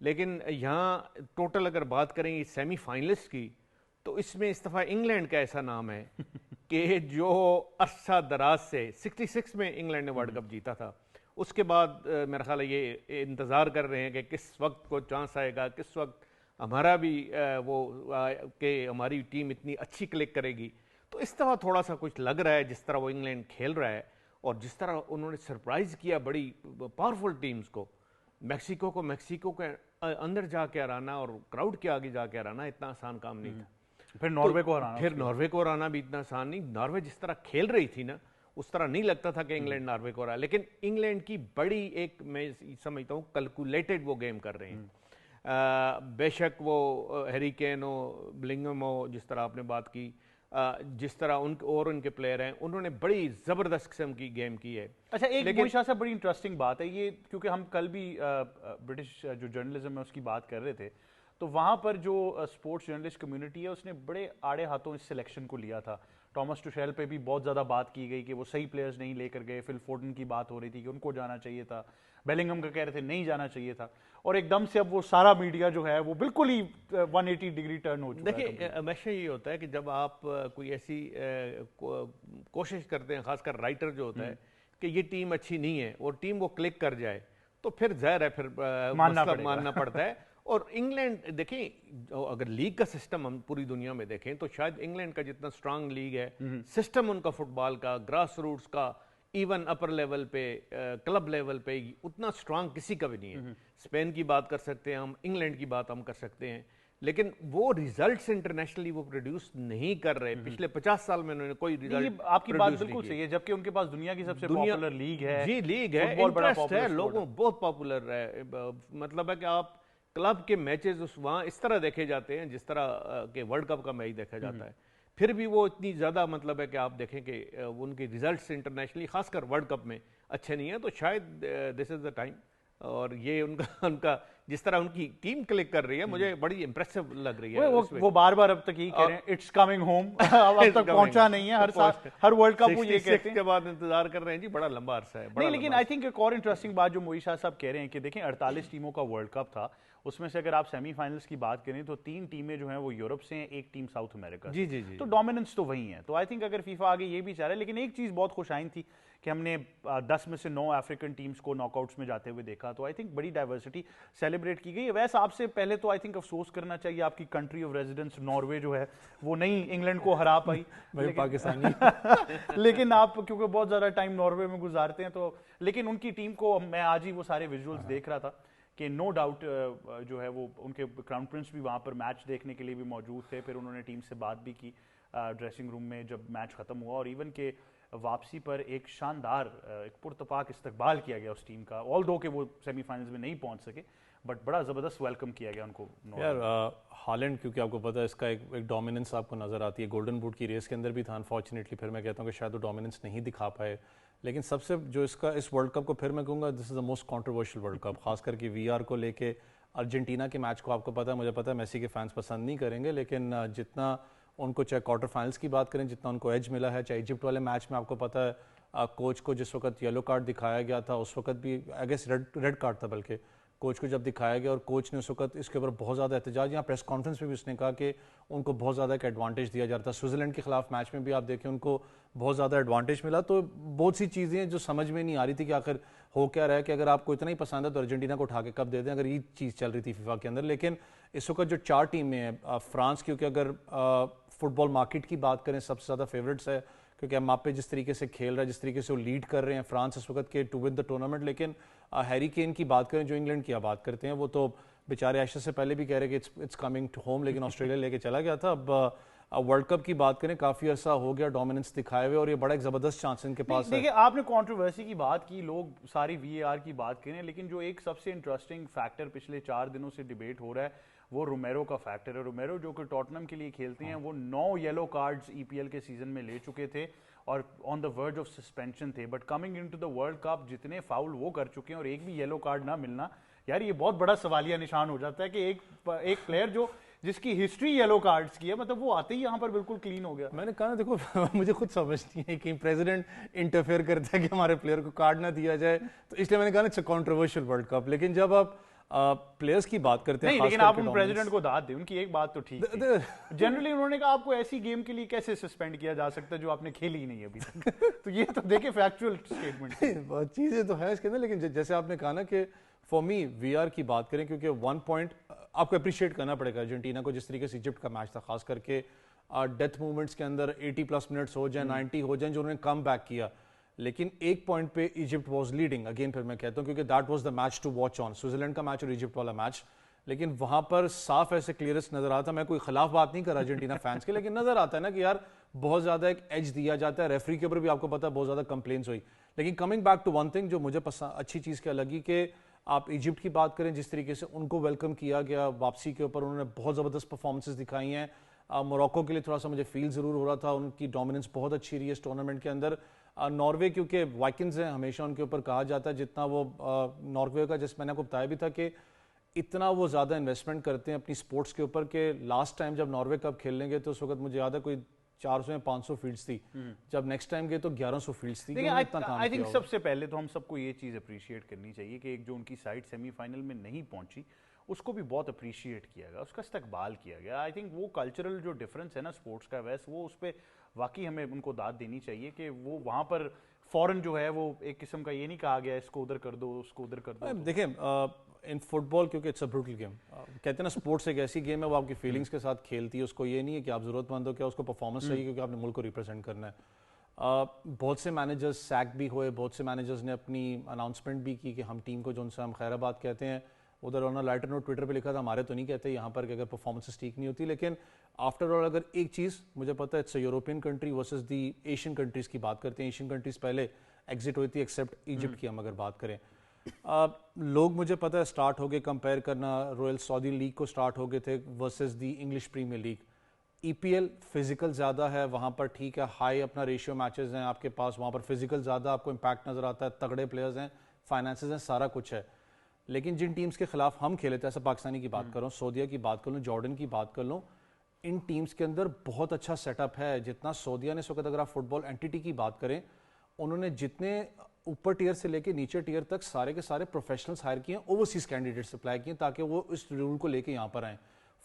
لیکن یہاں ٹوٹل اگر بات کریں سیمی فائنلسٹ کی تو اس میں اس دفعہ انگلینڈ کا ایسا نام ہے کہ جو عرصہ دراز سے 66 میں انگلینڈ نے ورلڈ کپ جیتا تھا، اس کے بعد میرا خیال ہے یہ انتظار کر رہے ہیں کہ کس وقت کو چانس آئے گا، کس وقت ہمارا بھی وہ کہ ہماری ٹیم اتنی اچھی کلک کرے گی. تو اس طرح تھوڑا سا کچھ لگ رہا ہے جس طرح وہ انگلینڈ کھیل رہا ہے اور جس طرح انہوں نے سرپرائز کیا بڑی پاورفل ٹیمز کو. میکسیکو کے اندر جا کے ہرانا اور کراؤڈ کے آگے جا کے ہرانا اتنا آسان کام نہیں تھا. پھر ناروے کو ہرانا بھی اتنا آسان نہیں. ناروے جس طرح کھیل رہی تھی نا اس طرح نہیں لگتا تھا کہ انگلینڈ ناروے کو ہرا، لیکن انگلینڈ کی بڑی ایک میں سمجھتا ہوں کیلکولیٹڈ وہ گیم کر رہے ہیں. بے شک وہ ہیری کین ہو، بلنگم ہو، جس طرح آپ نے بات کی، جس طرح ان کے پلیئر ہیں، انہوں نے بڑی زبردست قسم کی گیم کی ہے. اچھا ایک موئی شاہ صاحب بڑی انٹرسٹنگ بات ہے یہ، کیونکہ ہم کل بھی برٹش جو جرنلزم ہے اس کی بات کر رہے تھے، تو وہاں پر جو اسپورٹس جرنلسٹ کمیونٹی ہے اس نے بڑے آڑے ہاتھوں اس سلیکشن کو لیا تھا. ٹامس ٹوشیل پہ بھی بہت زیادہ بات کی گئی کہ وہ صحیح پلیئرز نہیں لے کر گئے. فل فوڈن کی بات ہو رہی تھی کہ ان کو جانا چاہیے تھا، بیلنگم کا کہہ رہے تھے نہیں جانا چاہیے تھا، اور ایک دم سے اب وہ سارا میڈیا جو ہے وہ بالکل ہی 180 ڈگری ٹرن ہو چکا ہے. دیکھیں ہمیشہ یہ ہوتا ہے کہ جب آپ کوئی ایسی کوشش کرتے ہیں، خاص کر رائٹر جو ہوتا ہے کہ یہ ٹیم اچھی نہیں ہے اور ٹیم وہ کلک کر جائے تو پھر ظاہر ہے پھر ماننا پڑتا ہے. اور انگلینڈ دیکھیں اگر لیگ کا سسٹم ہم پوری دنیا میں دیکھیں تو شاید انگلینڈ کا جتنا سٹرانگ لیگ ہے سسٹم ان کا فٹ بال کا، گراس روٹس کا، ایون اپر لیول پہ کلب لیول پہ اتنا سٹرانگ کسی کا بھی نہیں ہے. اسپین کی بات کر سکتے ہیں ہم، انگلینڈ کی بات ہم کر سکتے ہیں، لیکن وہ ریزلٹس انٹرنیشنلی وہ پروڈیوس نہیں کر رہے. پچھلے 50 سال میں انہوں نے کوئی ریزلٹ. آپ کی بات بالکل صحیح ہے، جبکہ ان کے پاس دنیا کی سب سے پاپولر لیگ ہے. جی لیگ ہے، انٹرسٹ ہے لوگوں، بہت پاپولر ہے. مطلب ہے کہ آپ کلب کے میچز وہاں اس طرح دیکھے جاتے ہیں جس طرح کہ ورلڈ کپ کا میچ دیکھا جاتا ہے. پھر بھی وہ اتنی زیادہ مطلب ہے کہ آپ دیکھیں کہ ان کے ریزلٹس انٹرنیشنلی خاص کر ورلڈ کپ میں اچھے نہیں ہیں. تو شاید دس از دا ٹائم. اور یہ ان کا جس طرح ان کی ٹیم کلک کر رہی ہے مجھے بڑی امپریسو لگ رہی ہے. وہ بار بار اب تک یہی کہہ رہے ہیں اٹس کمنگ ہوم، اب تک پہنچا نہیں ہے. ہر سال ہر ورلڈ کپ وہ یہ کہتے ہیں کے بعد انتظار کر رہے ہیں. جی بڑا لمبا عرصہ ہے. نہیں لیکن آئی تھنک ایک اور انٹرسٹنگ بات جو موئی شاہ صاحب کہہ رہے ہیں کہ دیکھیں 48 ٹیموں کا ورلڈ کپ تھا، اس میں سے اگر آپ سیمی فائنلز کی بات کریں تو 3 ٹیمیں جو ہیں وہ یورپ سے ہیں، ایک ٹیم ساؤتھ امریکہ سے. جی تو ڈومیننس تو وہی ہے. تو آئی تھنک اگر فیفا آگے یہ بھی چاہ رہا ہے، لیکن ایک چیز بہت خوش آئند تھی کہ ہم نے 10 میں سے 9 افریقن ٹیمز کو ناک آؤٹس میں جاتے ہوئے دیکھا. تو آئی تھنک بڑی ڈائیورسٹی سیلیبریٹ کی گئی. ویسے آپ سے پہلے تو آئی تھنک افسوس کرنا چاہیے آپ کی کنٹری آف ریزیڈنس ناروے جو ہے وہ نہیں انگلینڈ کو ہرا پائی. پاکستانی لیکن آپ کیونکہ بہت زیادہ ٹائم ناروے میں گزارتے ہیں تو، لیکن ان کی ٹیم کو میں آج ہی وہ سارے ویژولز دیکھ رہا تھا کہ نو ڈاؤٹ جو ہے وہ ان کے کراؤن پرنس بھی وہاں پر میچ دیکھنے کے لیے بھی موجود تھے. پھر انہوں نے ٹیم سے بات بھی کی ڈریسنگ روم میں جب میچ ختم ہوا، اور ایون کہ واپسی پر ایک شاندار ایک پرتپاک استقبال کیا گیا اس ٹیم کا. آل دو کہ وہ سیمی فائنلز میں نہیں پہنچ سکے بٹ بڑا زبردست ویلکم کیا گیا ان کو. یار ہالینڈ کیونکہ آپ کو پتہ ہے اس کا ایک ڈومیننس آپ کو نظر آتی ہے، گولڈن بوٹ کی ریس کے اندر بھی تھا. انفارچونیٹلی پھر میں کہتا ہوں کہ شاید وہ ڈومیننس نہیں دکھا پائے. لیکن سب سے جو اس ورلڈ کپ کو پھر میں کہوں گا this is the most controversial world cup, خاص کر کے وی آر کو لے کے. ارجنٹینا کے میچ کو آپ کو پتہ ہے، مجھے پتہ ہے میسی کے فینس پسند نہیں کریں گے، لیکن جتنا ان کو چاہے کوارٹر فائنلز کی بات کریں جتنا ان کو ایج ملا ہے، چاہے ایجپٹ والے میچ میں آپ کو پتہ ہے کوچ کو جس وقت یلو کارڈ دکھایا گیا تھا اس وقت بھی آئی گیس ریڈ کارڈ تھا، بلکہ کوچ کو جب دکھایا گیا اور کوچ نے اس وقت اس کے اوپر بہت زیادہ احتجاج، یہاں پریس کانفرنس میں بھی اس نے کہا کہ ان کو بہت زیادہ ایک ایڈوانٹیج دیا جا رہا تھا. سوئٹزرلینڈ کے خلاف میچ میں بھی آپ دیکھیں ان کو بہت زیادہ ایڈوانٹیج ملا. تو بہت سی چیزیں جو سمجھ میں نہیں آ رہی تھی کہ آخر ہو کیا رہا ہے، کہ اگر آپ کو اتنا ہی پسند ہے تو ارجنٹینا کو اٹھا کے کب دے دیں، اگر یہ چیز چل رہی تھی فیفا کے اندر. لیکن اس وقت جو 4 ٹیمیں ہیں فرانس، کیونکہ اگر فٹ بال مارکیٹ کی بات کریں سب سے زیادہ فیوریٹس ہے، کیونکہ امباپے جس طریقے سے کھیل رہا ہے، جس طریقے سے وہ لیڈ کر رہے ہیں فرانس اس وقت کے ٹو ون دا ٹورنامنٹ. لیکن ہیری کین کی بات کریں جو انگلینڈ کی بات کرتے ہیں، وہ تو بیچارے عائشہ سے پہلے بھی کہہ رہے کہ اٹس کمنگ ٹو ہوم، لیکن آسٹریلیا لے کے چلا گیا تھا. اب ورلڈ کپ کی بات کریں کافی عرصہ ہو گیا ڈومیننس دکھائے ہوئے، اور یہ بڑا ایک زبردست چانس ان کے پاس ہے. دیکھیں آپ نے کنٹروورسی کی بات کی، لوگ ساری وی اے آر کی بات کریں، لیکن جو ایک سب سے انٹرسٹنگ فیکٹر پچھلے 4 دنوں سے ڈیبیٹ ہو رہا ہے وہ رومیرو کا فیکٹر ہے. رومیرو جو کہ ٹوٹنم کے لیے کھیلتے ہیں، وہ 9 yellow cards E P L کے سیزن میں لے چکے تھے اور on the verge of suspension تھے. But coming into the world cup جتنے فاؤل وہ کر چکے ہیں اور ایک بھی یلو کارڈ نہ ملنا، یار یہ بہت بڑا سوالیہ نشان ہو جاتا ہے کہ ایک پلیئر جو جس کی ہسٹری یلو کارڈز کی ہے، مطلب وہ آتے ہی یہاں پر بالکل کلین ہو گیا. میں نے کہا نا دیکھو مجھے خود سمجھ نہیں ہے کہ پریزیڈنٹ انٹرفیئر کرتا ہے کہ ہمارے پلیئر کو کارڈ نہ دیا جائے، تو اس لیے میں نے کہا نا it's a controversial world cup. لیکن جب آپ پلیئرس کی بات کرتے ہیں نہیں لیکن آپ ان پریزیڈنٹ کو داد دیں, ان کی ایک بات تو ٹھیک ہے, جنرلی انہوں نے کہا آپ کو ایسی گیم کے لیے کیسے سسپینڈ کیا جا سکتا ہے جو آپ نے کھیلی ہی نہیں ابھی تک, تو یہ تو دیکھیں فیکچوئل اسٹیٹمنٹ چیزیں تو ہیں اس کے اندر, لیکن جیسے آپ نے کہا نا کہ فار می وی آر کی بات کریں, کیونکہ 1 پوائنٹ آپ کو اپریشیٹ کرنا پڑے گا ارجنٹینا کو, جس طریقے سے ایجپٹ کا میچ تھا, خاص کر کے ڈیتھ موومنٹس کے اندر 80+ منٹس ہو جائیں 90 ہو جائیں جو انہوں نے کم بیک کیا, لیکن ایک پوائنٹ پہ ایجپٹ واز لیڈنگ اگین, پھر میں کہتا ہوں کیونکہ that was the match to watch on, Switzerland کا میچ اور ایجپٹ والا میچ, لیکن وہاں پر صاف ایسے کلیئرنس نظر آتا, میں کوئی خلاف بات نہیں کر رہا ارجنٹینا فینس کے, لیکن نظر آتا ہے نا کہ یار بہت زیادہ ایک ایج دیا جاتا ہے, ریفری کے اوپر بھی آپ کو پتا ہے بہت زیادہ کمپلینس ہوئی. لیکن coming back to one thing جو مجھے اچھی چیز کیا لگی کہ آپ ایجپٹ کی بات کریں, جس طریقے سے ان کو ویلکم کیا گیا واپسی کے اوپر, انہوں نے بہت زبردست پرفارمنسز دکھائی ہیں. موراکو کے لیے تھوڑا سا مجھے فیل ضرور ہو رہا تھا, ان کی ڈومیننس بہت اچھی رہی ہے اس ٹورنامنٹ کے اندر. ناروے کیونکہ وائکنز ہیں, ہمیشہ ان کے اوپر کہا جاتا ہے جتنا وہ ناروے کا, جس میں نے آپ کو بتایا بھی تھا کہ اتنا وہ زیادہ انویسٹمنٹ کرتے ہیں اپنی سپورٹس کے اوپر, کہ لاسٹ ٹائم جب ناروے کپ کھیلنے گئے تو اس وقت مجھے یاد ہے کوئی 400 یا 500 فیلڈس تھی, جب نیکسٹ ٹائم گئے تو 1100 فیلڈس تھی. آئی تھنک سب سے پہلے تو ہم سب کو یہ چیز اپریشیٹ کرنی چاہیے کہ ایک جو ان کی سائڈ سیمی فائنل میں نہیں پہنچی اس کو بھی بہت اپریشیٹ کیا گیا, اس کا استقبال کیا گیا. آئی تھنک وہ کلچرل جو ڈفرینس ہے نا اسپورٹس کا ویس, وہ اس پہ واقعی ہمیں ان کو داد دینی چاہیے کہ وہ وہاں پر فوراً جو ہے وہ ایک قسم کا یہ نہیں کہا گیا اس کو ادھر کر دو اس کو ادھر کر دو. دیکھیں ان فٹ بال کیونکہ اٹس اے بروٹل گیم, کہتے ہیں نا اسپورٹس ایک ایسی گیم ہے وہ آپ کی فیلنگس کے ساتھ کھیلتی ہے, اس کو یہ نہیں ہے کہ آپ ضرورت مند ہو کیا اس کو پرفارمنس چاہیے کیونکہ آپ نے ملک کو ریپرزینٹ کرنا ہے. بہت سے مینیجرز سیک بھی ہوئے, بہت سے مینیجرز نے اپنی اناؤنسمنٹ بھی کی کہ ہم ٹیم کو جو ان سے ہم خیر آباد کہتے ہیں, ادھر انہوں نے لائٹر نوٹ ٹویٹر پہ لکھا تھا ہمارے تو نہیں کہتے یہاں پر کہ اگر پرفارمنسز ٹھیک نہیں ہوتی, لیکن آفٹر آل اگر ایک چیز مجھے پتا ہے it's a European country versus the Asian countries کی بات کرتے ہیں, ایشین کنٹریز پہلے ایگزٹ ہوئی تھی ایکسیپٹ ایجپٹ کی ہم اگر بات کریں. لوگ مجھے پتا ہے اسٹارٹ ہو گئے کمپیئر کرنا, رویل سعودی لیگ کو اسٹارٹ ہو گئے تھے versus the English Premier League. E P L physical زیادہ ہے وہاں پر, ٹھیک ہے ہائی اپنا ریشیو میچز ہیں آپ کے پاس, وہاں پر فزیکل زیادہ آپ کو امپیکٹ نظر آتا ہے, تگڑے پلیئرز ہیں, فائنانسز ہیں, سارا کچھ ہے. لیکن جن ٹیمز کے خلاف ہم کھیلے تھے, ایسا پاکستانی کی بات کر رہا ہوں, سعودیہ کی بات کر لوں, جارڈن کی بات کر لوں, ان ٹیمز کے اندر بہت اچھا سیٹ اپ ہے. جتنا سعودیہ نے اس وقت اگر آپ فٹ بال اینٹیٹی کی بات کریں, انہوں نے جتنے اوپر ٹیئر سے لے کے نیچے ٹیئر تک سارے کے سارے پروفیشنلز ہائر کیے ہیں, اوورسیز کینڈیڈیٹس اپلائی کیے ہیں تاکہ وہ اس رول کو لے کے یہاں پر آئیں.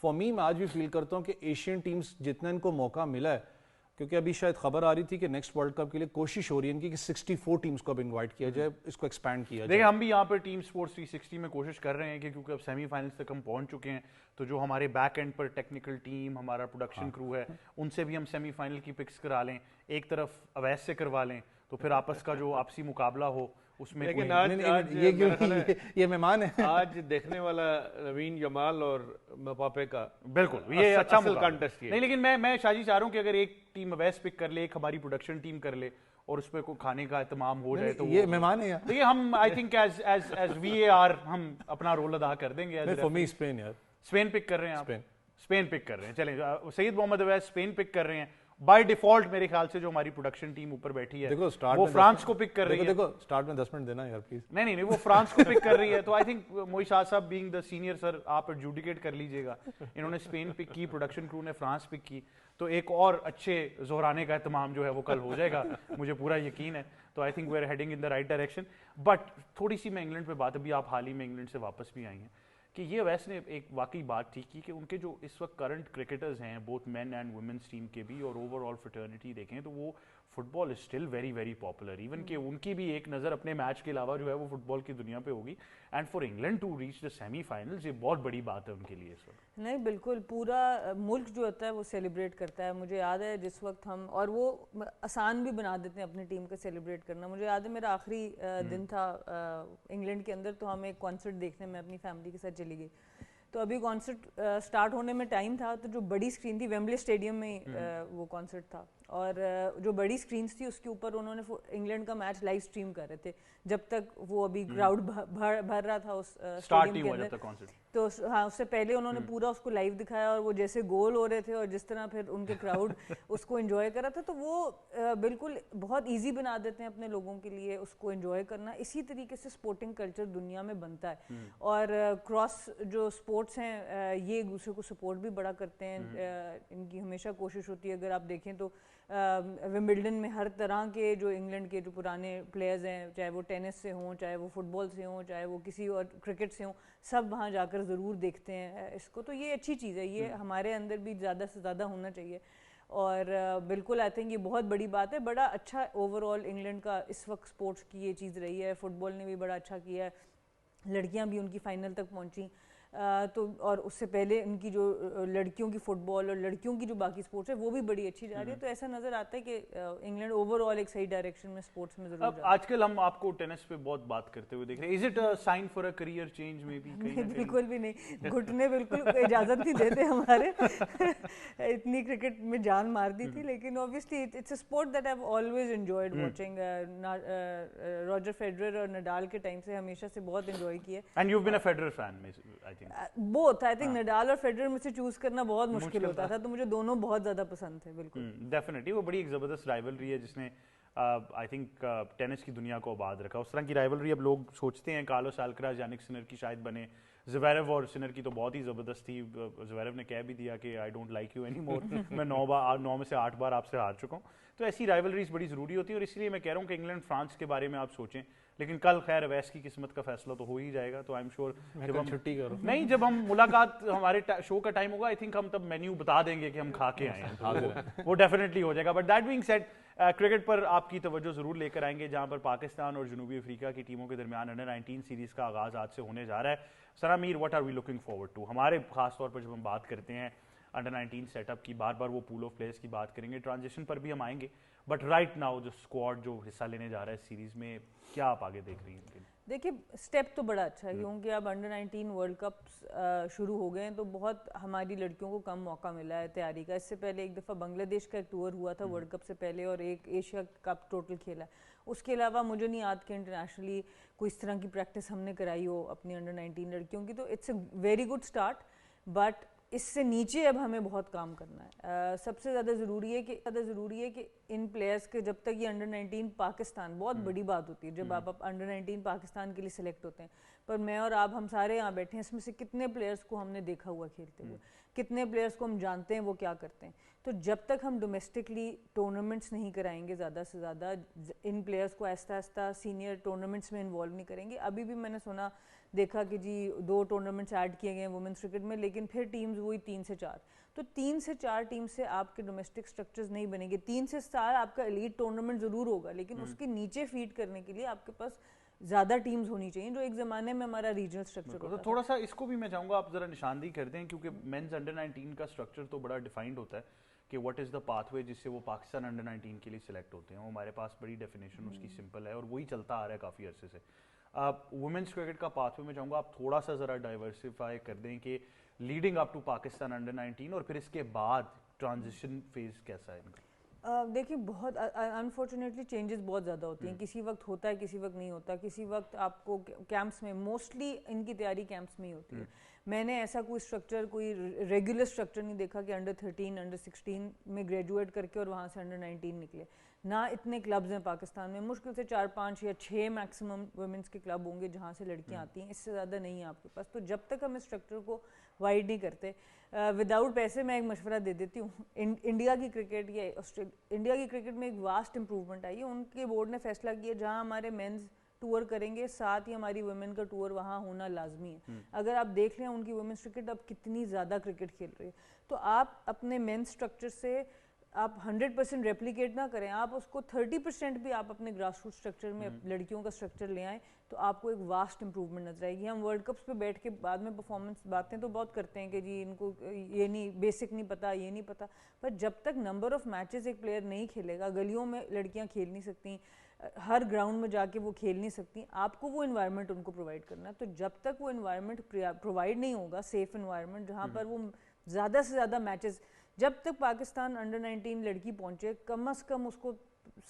فار می میں آج بھی فیل کرتا ہوں کہ ایشین ٹیمز جتنا ان کو موقع ملا ہے, کیونکہ ابھی شاید خبر آ رہی تھی کہ نیکسٹ ورلڈ کپ کے لیے کوشش ہو رہی ہے ان کی کہ 64 ٹیمز کو اب انوائٹ کیا جائے, اس کو ایکسپینڈ کیا جائے. دیکھیں ہم بھی یہاں پر ٹیم سپورٹس 360 میں کوشش کر رہے ہیں کہ کیونکہ اب سیمی فائنلز تک ہم پہنچ چکے ہیں, تو جو ہمارے back and per technical team, ہمارا پروڈکشن کرو ہے, ان سے بھی ہم سیمی فائنل کی پکس کرا لیں, ایک طرف اویس سے کروا لیں, تو پھر آپس کا جو آپسی مقابلہ ہو اس میں. لیکن یہ مہمان ہے آج دیکھنے والا نوین جمال اور مپاپے کا بالکل یہ اچھا کانٹیسٹ نہیں, لیکن میں شاہ جی چاہ رہا ہوں کہ اگر ایک ٹیم اویس پک کر لے, ایک ہماری پروڈکشن ٹیم کر لے, اور اس پہ کوئی کھانے کا اہتمام ہو جائے تو یہ مہمان ہے. دیکھیے ہم I think as we are آر ہم اپنا رول ادا کر دیں گے. اسپین یار, اسپین پک کر رہے ہیں آپ, اسپین پک کر رہے ہیں, چلیں سعید محمد اویس اسپین پک کر رہے ہیں. بائی ڈیفالٹ میرے خیال سے جو ہماری پروڈکشن ٹیم اوپر بیٹھی ہے وہ فرانس کو پک کر رہی ہے. دیکھو سٹارٹ میں 10 منٹ دینا یار پلیز. نہیں وہ فرانس کو پک کر رہی ہے, تو آئی تھنک موئی شاہ صاحب بینگ دا سینئر سر آپ ایڈجوڈیکیٹ کر لیجئے گا. انہوں نے اسپین پک کی, پروڈکشن کرو نے فرانس پک کی, تو ایک اور اچھے زہرانے کا اہتمام جو ہے وہ کل ہو جائے گا, مجھے پورا یقین ہے. تو I think we are heading in the right direction. But تھوڑی سی میں انگلینڈ پہ بات, ابھی آپ حال ہی میں انگلینڈ سے واپس بھی آئی ہیں, کہ یہ ویسے نے ایک واقعی بات ٹھیک کی کہ ان کے جو اس وقت کرنٹ کرکٹرز ہیں both men and women's team کے بھی, اور اوور آل فٹرنیٹی دیکھیں تو وہ football is still very very popular, even کہ ان کی بھی ایک نظر اپنے میچ کے علاوہ جو ہے وہ فٹ بال کی دنیا پہ ہوگی. And for England to reach the semi finals یہ بہت بڑی بات ہے ان کے لیے اس وقت. نہیں بالکل, پورا ملک جو ہوتا ہے وہ سیلیبریٹ کرتا ہے. مجھے یاد ہے جس وقت ہم, اور وہ آسان بھی بنا دیتے ہیں اپنی ٹیم کا سیلیبریٹ کرنا. مجھے یاد ہے میرا آخری دن تھا انگلینڈ کے اندر, تو ہم ایک کانسرٹ دیکھنے میں اپنی فیملی کے ساتھ چلی گئی. تو ابھی کانسرٹ سٹارٹ ہونے میں ٹائم تھا, تو جو بڑی اسکرین تھی ویمبلے اسٹیڈیم میں وہ کانسرٹ تھا, اور جو بڑی اسکرینس تھی اس کے اوپر انہوں نے انگلینڈ کا میچ لائیو اسٹریم کر رہے تھے جب تک وہ ابھی کراؤڈ بھر رہا تھا اس اسٹیڈیم کے اندر. تو ہاں اس سے پہلے انہوں نے پورا اس کو لائیو دکھایا, اور وہ جیسے گول ہو رہے تھے اور جس طرح پھر ان کے کراؤڈ اس کو انجوائے کر رہا تھا, تو وہ بالکل بہت ایزی بنا دیتے ہیں اپنے لوگوں کے لیے اس کو انجوائے کرنا. اسی طریقے سے اسپورٹنگ کلچر دنیا میں بنتا ہے, اور کراس جو اسپورٹس ہیں یہ ایک دوسرے کو سپورٹ بھی بڑا کرتے ہیں. ان کی ہمیشہ کوشش ہوتی ہے, اگر آپ دیکھیں تو ومبلڈن میں ہر طرح کے جو انگلینڈ کے جو پرانے پلیئرز ہیں، چاہے وہ ٹینس سے ہوں، چاہے وہ فٹ بال سے ہوں، چاہے وہ کسی اور کرکٹ سے ہوں، سب وہاں جا کر ضرور دیکھتے ہیں اس کو. تو یہ اچھی چیز ہے، یہ ہمارے اندر بھی زیادہ سے زیادہ ہونا چاہیے. اور بالکل آئی تھنک یہ بہت بڑی بات ہے. بڑا اچھا اوور آل انگلینڈ کا اس وقت سپورٹس کی یہ چیز رہی ہے. فٹ بال نے بھی بڑا اچھا کیا ہے، لڑکیاں بھی ان کی فائنل تک پہنچیں. تو اور اس سے پہلے ان کی جو لڑکیوں کی فٹ بال اور لڑکیوں کی جو باقی سپورٹس ہے وہ بھی بڑی اچھی جا رہی ہے. تو ایسا نظر آتا ہے کہ انگلینڈ اوور آل ایک صحیح ڈائریکشن میں سپورٹس میں ضرور جا رہا ہے. آج کل ہم آپ کو ٹینس پہ بہت بات کرتے ہوئے دیکھ رہے ہیں. Is it a sign for a career change میں بھی؟ بالکل بھی نہیں، گھٹنے بالکل اجازت نہیں دیتے ہمارے. اتنی کرکٹ میں جان مار دی تھی. لیکن obviously it's a sport that I have always enjoyed watching. Roger Federer اور نڈال کے ٹائم سے ہمیشہ سے بہت انجوائے کیا. And you have been a Federer fan I think. Both I think Nadal اور فیڈرر میں سے چوز کرنا بہت مشکل ہوتا تھا، تو مجھے دونوں بہت زیادہ پسند تھے. بالکل ڈیفینیٹلی وہ بڑی ایک زبردست رائیولری ہے جس نے آئی تھنک ٹینس کی دنیا کو آباد رکھا. اس طرح کی رائیولری اب لوگ سوچتے ہیں کارلوس الکراز یانک سنر کی شاید بنے. زویرو اور سنر کی تو بہت ہی زبردست تھی. زویرو نے کہہ بھی دیا کہ I don't like you any more, میں 9 میں سے 8 بار آپ سے ہار چکا ہوں. تو ایسی رائیولریز بڑی ضروری ہوتی ہے. اور اس لیے میں کہہ رہا ہوں کہ انگلینڈ فرانس کے بارے میں آپ سوچیں. لیکن کل خیر اویس کی قسمت کا فیصلہ تو ہو ہی جائے گا. تو آئی ایم شیور جب ہم چھٹی کرو نہیں جب ہم ملاقات ہمارے شو کا ٹائم ہوگا آئی تھنک ہم تب مینیو بتا دیں گے کہ ہم کھا کے آئے ہیں. وہ ڈیفینیٹلی ہو جائے گا. But that being said cricket پر آپ کی توجہ ضرور لے کر آئیں گے جہاں پر پاکستان اور جنوبی افریقہ کی ٹیموں کے درمیان انڈر-19 سیریز کا آغاز آج سے ہونے جا رہا ہے. Sana Mir, what are we looking forward to? ہمارے خاص طور پر جب ہم بات کرتے ہیں انڈر-19 سیٹ اپ کی، بار بار وہ پول آف پلیئرس کی بات کریں گے. ٹرانزیشن پر بھی ہم آئیں گے. بٹ رائٹ ناؤ جو اسکواڈ جو حصہ لینے جا رہا ہے اس سیریز میں، کیا آپ آگے دیکھ رہی ہیں؟ دیکھیے اسٹیپ تو بڑا اچھا ہے کیونکہ اب انڈر-19 ورلڈ کپس شروع ہو گئے ہیں تو بہت ہماری لڑکیوں کو کم موقع ملا ہے تیاری کا. اس سے پہلے ایک دفعہ بنگلہ دیش کا ایک ٹور ہوا تھا ورلڈ کپ سے پہلے، اور ایک ایشیا کپ ٹوٹل کھیلا. اس کے علاوہ مجھے نہیں یاد کہ انٹرنیشنلی کوئی اس طرح کی پریکٹس ہم نے کرائی ہو اپنی انڈر-19 لڑکیوں کی. تو it's a very good start. But اس سے نیچے اب ہمیں بہت کام کرنا ہے. سب سے زیادہ ضروری ہے کہ ان پلیئرس کے جب تک یہ انڈر-19 پاکستان، بہت بڑی بات ہوتی ہے جب آپ انڈر-19 پاکستان کے لیے سلیکٹ ہوتے ہیں. پر میں اور آپ ہم سارے یہاں بیٹھے ہیں، اس میں سے کتنے پلیئرس کو ہم نے دیکھا ہوا کھیلتے ہوئے، کتنے پلیئرس کو ہم جانتے ہیں وہ کیا کرتے ہیں. تو جب تک ہم ڈومیسٹکلی ٹورنامنٹس نہیں کرائیں گے زیادہ سے زیادہ، ان پلیئرس کو آہستہ آہستہ سینئر ٹورنامنٹس میں انوالو نہیں کریں گے. ابھی بھی میں نے دیکھا کہ جی 2 ٹورنامنٹس ایڈ کیے گئے ہیں وومنس کرکٹ میں، لیکن پھر ٹیمز وہی 3 سے 4. تو 3 سے 4 ٹیم سے آپ کے ڈومیسٹک سٹرکچرز نہیں بنیں گے. 3 سے 4 آپ کا ایلیٹ ٹورنامنٹ ضرور ہوگا، لیکن اس کے نیچے فیڈ کرنے کے لیے آپ کے پاس زیادہ ٹیمز ہونی چاہیے، جو ایک زمانے میں ہمارا ریجنل سٹرکچر ہوتا ہے. تھوڑا سا اس کو بھی میں چاہوں گا آپ ذرا نشاندہی کر دیں، کیونکہ مینز انڈر-19 کا سٹرکچر تو بڑا ڈیفائنڈ ہوتا ہے کہ what is the path way جس سے وہ پاکستان انڈر-19 کے لیے سلیکٹ ہوتے ہیں. وہ ہمارے پاس بڑی ڈیفینیشن اس کی سمپل ہے اور وہی چلتا آ رہا ہے کافی عرصے سے. وومنس کرکٹ کا پاتھ وے میں چاہوں گا آپ تھوڑا سا ذرا ڈائیورسیفائی کر دیں کہ لیڈنگ اپ ٹو پاکستان انڈر-19 اور پھر اس کے بعد ٹرانزیشن فیز کیسا ہے ان کا. دیکھیں بہت انفارچونیٹلی چینجز بہت زیادہ ہوتی ہیں. کسی وقت ہوتا ہے، کسی وقت نہیں ہوتا. کسی وقت آپ کو کیمپس میں، موسٹلی ان کی تیاری کیمپس میں ہی ہوتی ہے. میں نے ایسا کوئی اسٹرکچر، کوئی ریگولر اسٹرکچر نہیں دیکھا کہ انڈر-13 انڈر-16 میں گریجویٹ کر کے اور وہاں سے انڈر-19 نکلے. نہ اتنے کلبز ہیں پاکستان میں، مشکل سے 4 5 یا 6 میکسیمم ویمنس کے کلب ہوں گے جہاں سے لڑکیاں آتی ہیں. اس سے زیادہ نہیں ہے آپ کے پاس. تو جب تک ہم اسٹرکچر کو وائڈ نہیں کرتے وداؤٹ پیسے، میں ایک مشورہ دے دیتی ہوں. انڈیا کی کرکٹ یا انڈیا کی کرکٹ میں ایک واسٹ امپروومنٹ آئی ہے. ان کے بورڈ نے فیصلہ کیا جہاں ہمارے مینز ٹور کریں گے ساتھ ہی ہماری ویمن کا ٹور وہاں ہونا لازمی ہے. اگر آپ دیکھ لیں ان کی ویمنس کرکٹ اب کتنی زیادہ کرکٹ کھیل رہی ہے. تو آپ اپنے مین اسٹرکچر سے آپ 100% ریپلیکیٹ نہ کریں، آپ اس کو 30% بھی آپ اپنے گراس روٹ اسٹرکچر میں لڑکیوں کا اسٹرکچر لے آئیں تو آپ کو ایک واسٹ امپروومنٹ نظر آئے گی. ہم ورلڈ کپس پہ بیٹھ کے بعد میں پرفارمنس باتیں تو بہت کرتے ہیں کہ جی ان کو یہ نہیں بیسک نہیں پتہ، یہ نہیں پتہ. پر جب تک نمبر آف میچز ایک پلیئر نہیں کھیلے گا، گلیوں میں لڑکیاں کھیل نہیں سکتی، ہر گراؤنڈ میں جا کے وہ کھیل نہیں سکتی، آپ کو وہ انوائرمنٹ ان کو پرووائڈ کرنا ہے. تو جب تک وہ انوائرمنٹ پرووائڈ نہیں ہوگا، سیف انوائرمنٹ جہاں پر وہ زیادہ سے زیادہ میچز، جب تک پاکستان انڈر-19 لڑکی پہنچے کم از کم اس کو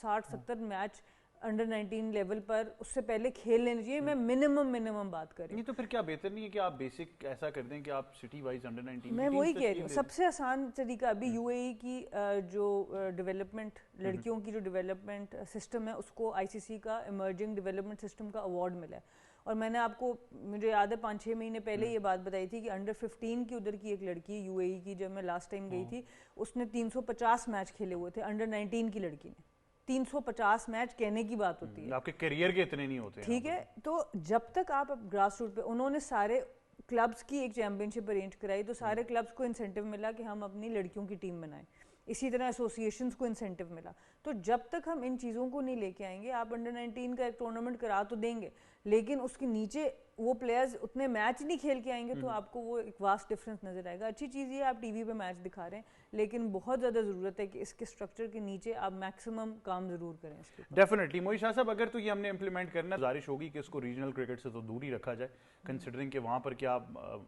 60-70 میچ انڈر-19 لیول پر اس سے پہلے کھیل لینا چاہیے. میں منیمم بات کر رہی ہوں. تو پھر کیا بہتر نہیں ہے کہ آپ بیسک ایسا کر دیں کہ آپ سٹی وائز انڈر-19؟ میں وہی کہہ رہی ہوں سب سے آسان طریقہ ابھی یو اے ای کی جو ڈیولپمنٹ، لڑکیوں کی جو ڈیولپمنٹ سسٹم ہے، اس کو ICC کا ایمرجنگ ڈیولپمنٹ سسٹم کا ایوارڈ ملا ہے. اور میں نے آپ کو, مجھے یاد ہے 5-6 مہینے پہلے یہ بات بتائی تھی کہ انڈر 15 کی ادھر کی ایک لڑکی یو اے ای کی, جب میں لاسٹ ٹائم گئی تھی, اس نے 350 میچ کھیلے ہوئے تھے, انڈر 19 کی لڑکی نے 350 میچ, کہنے کی بات ہوتی ہے, آپ کے کیریئر کے اتنے نہیں ہوتے, ٹھیک ہے. تو جب تک آپ گراس روٹ پہ, انہوں نے سارے کلبز کی ایک چیمپئن شپ ارینج کرائی, تو سارے کلبز کو انسینٹیو ملا کہ ہم اپنی لڑکیوں کی ٹیم بنائیں, اسی طرح ایسوسیشنز کو انسینٹیو ملا. تو جب تک ہم ان چیزوں کو نہیں لے کے آئیں گے, آپ انڈر 19 کا ایک ٹورنامنٹ کرا تو دیں گے, لیکن اس کے نیچے وہ پلیئرز اتنے میچ نہیں کھیل کے آئیں گے, تو آپ کو وہ ایک واسٹ ڈفرینس نظر آئے گا. اچھی چیز یہ آپ ٹی وی پہ میچ دکھا رہے ہیں, لیکن بہت زیادہ ضرورت ہے کہ اس کے اسٹرکچر کے نیچے آپ میکسیمم کام ضرور کریں اس کے اوپر. ڈیفینیٹلی. موئی شاہ صاحب, اگر تو یہ ہم نے امپلیمنٹ کرنا ہے, گزارش ہوگی کہ اس کو ریجنل کرکٹ سے تو دور ہی رکھا جائے, کنسیڈرنگ کہ وہاں پر کیا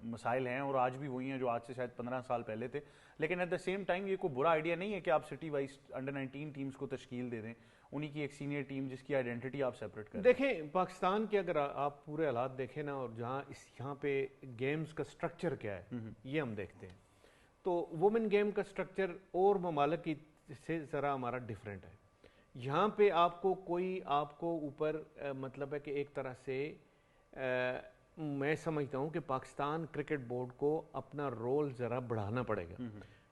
مسائل ہیں, اور آج بھی وہی ہیں جو آج سے شاید 15 سال پہلے تھے. لیکن ایٹ دا سیم ٹائم یہ کوئی برا آئیڈیا نہیں ہے کہ آپ سٹی وائز انڈر 19 ٹیمز کو تشکیل دے دیں, انہی کی ایک سینئر ٹیم جس کی آئیڈینٹی آپ سیپریٹ کریں. دیکھیں پاکستان کے اگر آپ پورے حالات دیکھیں نا, اور جہاں یہاں پہ گیمز کا سٹرکچر کیا ہے یہ ہم دیکھتے ہیں, تو وومن گیم کا سٹرکچر اور ممالک کی سے ذرا ہمارا ڈیفرنٹ ہے. یہاں پہ آپ کو کوئی آپ کو اوپر مطلب ہے کہ ایک طرح سے میں سمجھتا ہوں کہ پاکستان کرکٹ بورڈ کو اپنا رول ذرا بڑھانا پڑے گا,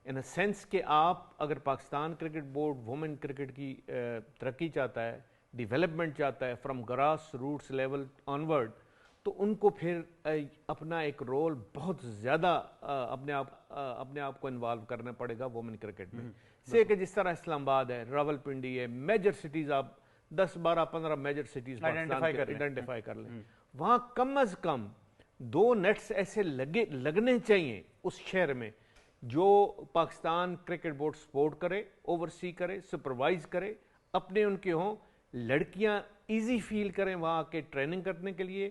ان اے سینس کہ آپ اگر Pakistan cricket board women cricket کی ترقی چاہتا ہے, ڈیولپمنٹ چاہتا ہے from grass roots level onward, تو ان کو پھر اپنا ایک رول بہت زیادہ اپنے آپ کو انوالو کرنا پڑے گا وومن کرکٹ میں. سے کہ جس طرح اسلام آباد ہے, راول پنڈی ہے, میجر سٹیز آپ 10-12-15 میجر سٹیز آئیڈینٹیفائی کر لیں, وہاں کم از کم 2 نیٹس ایسے لگنے چاہیے اس شہر میں جو پاکستان کرکٹ بورڈ سپورٹ کرے, اوورسی کرے, سپروائز کرے, اپنے ان کے ہوں, لڑکیاں ایزی فیل کریں وہاں آ کے ٹریننگ کرنے کے لیے.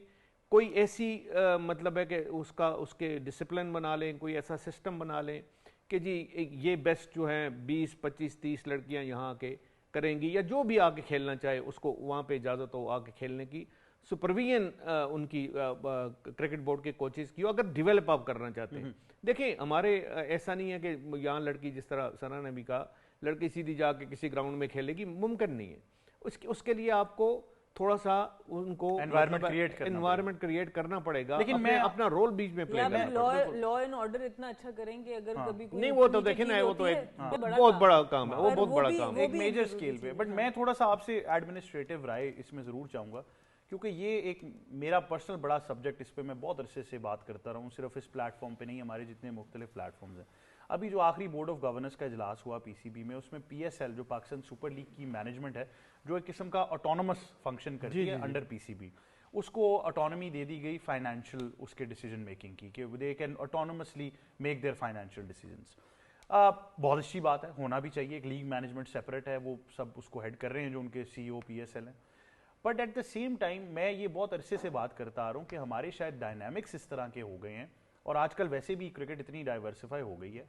کوئی ایسی مطلب ہے کہ اس کے ڈسپلن بنا لیں, کوئی ایسا سسٹم بنا لیں کہ جی یہ بیسٹ جو ہیں 20-25-30 لڑکیاں یہاں آ کے کریں گی, یا جو بھی آ کے کھیلنا چاہے اس کو وہاں پہ اجازت ہو آ کے کھیلنے کی. سپرویژن ان کی کرکٹ بورڈ کے کوچز کی, اگر ڈیولپ آپ کرنا چاہتے ہیں. دیکھیں ہمارے ایسا نہیں ہے کہ یہاں لڑکی, جس طرح ثنا نے بھی کہا, لڑکی سیدھی جا کے کسی گراؤنڈ میں کھیلے گی, ممکن نہیں ہے. اس کے لیے آپ کو تھوڑا سا ان کو انوائرمنٹ کریٹ کرنا پڑے گا, لیکن میں اپنا رول بیچ میں پلے کرنا پڑے گا. لا اینڈ آرڈر اتنا اچھا کریں کہ اگر کبھی کوئی نہیں, وہ تو دیکھیں نا, وہ تو ایک بہت بڑا کام ہے, وہ بہت بڑا کام ہے ایک میجر سکیل پہ. بٹ میں تھوڑا سا آپ سے ایڈمنسٹریٹو رائے اس میں ضرور چاہوں گا, کیونکہ یہ ایک میرا پرسنل بڑا سبجیکٹ, اس پہ میں بہت عرصے سے بات کرتا رہا ہوں, صرف اس پلیٹ فارم پہ نہیں, ہمارے جتنے مختلف پلیٹ فارمز ہیں. ابھی جو آخری بورڈ آف گورننس کا اجلاس ہوا پی سی بی میں, اس میں پی ایس ایل جو پاکستان سپر لیگ کی مینجمنٹ ہے, جو ایک قسم کا آٹونومس فنکشن کرتی ہے انڈر پی سی بی, اس کو آٹونومی دے دی گئی فائنینشیل اس کے ڈیسیجن میکنگ کی, کہ they can autonomously make their financial decisions. بہت اچھی بات ہے, ہونا بھی چاہیے. ایک لیگ مینجمنٹ سیپریٹ ہے, وہ سب اس کو ہیڈ کر رہے ہیں جو ان کے C O P S L ہیں. But at the same time میں یہ بہت عرصے سے بات کرتا آ رہا ہوں کہ ہمارے شاید ڈائنامکس اس طرح کے ہو گئے ہیں, اور آج کل ویسے بھی کرکٹ اتنی ڈائیورسیفائی ہو گئی ہے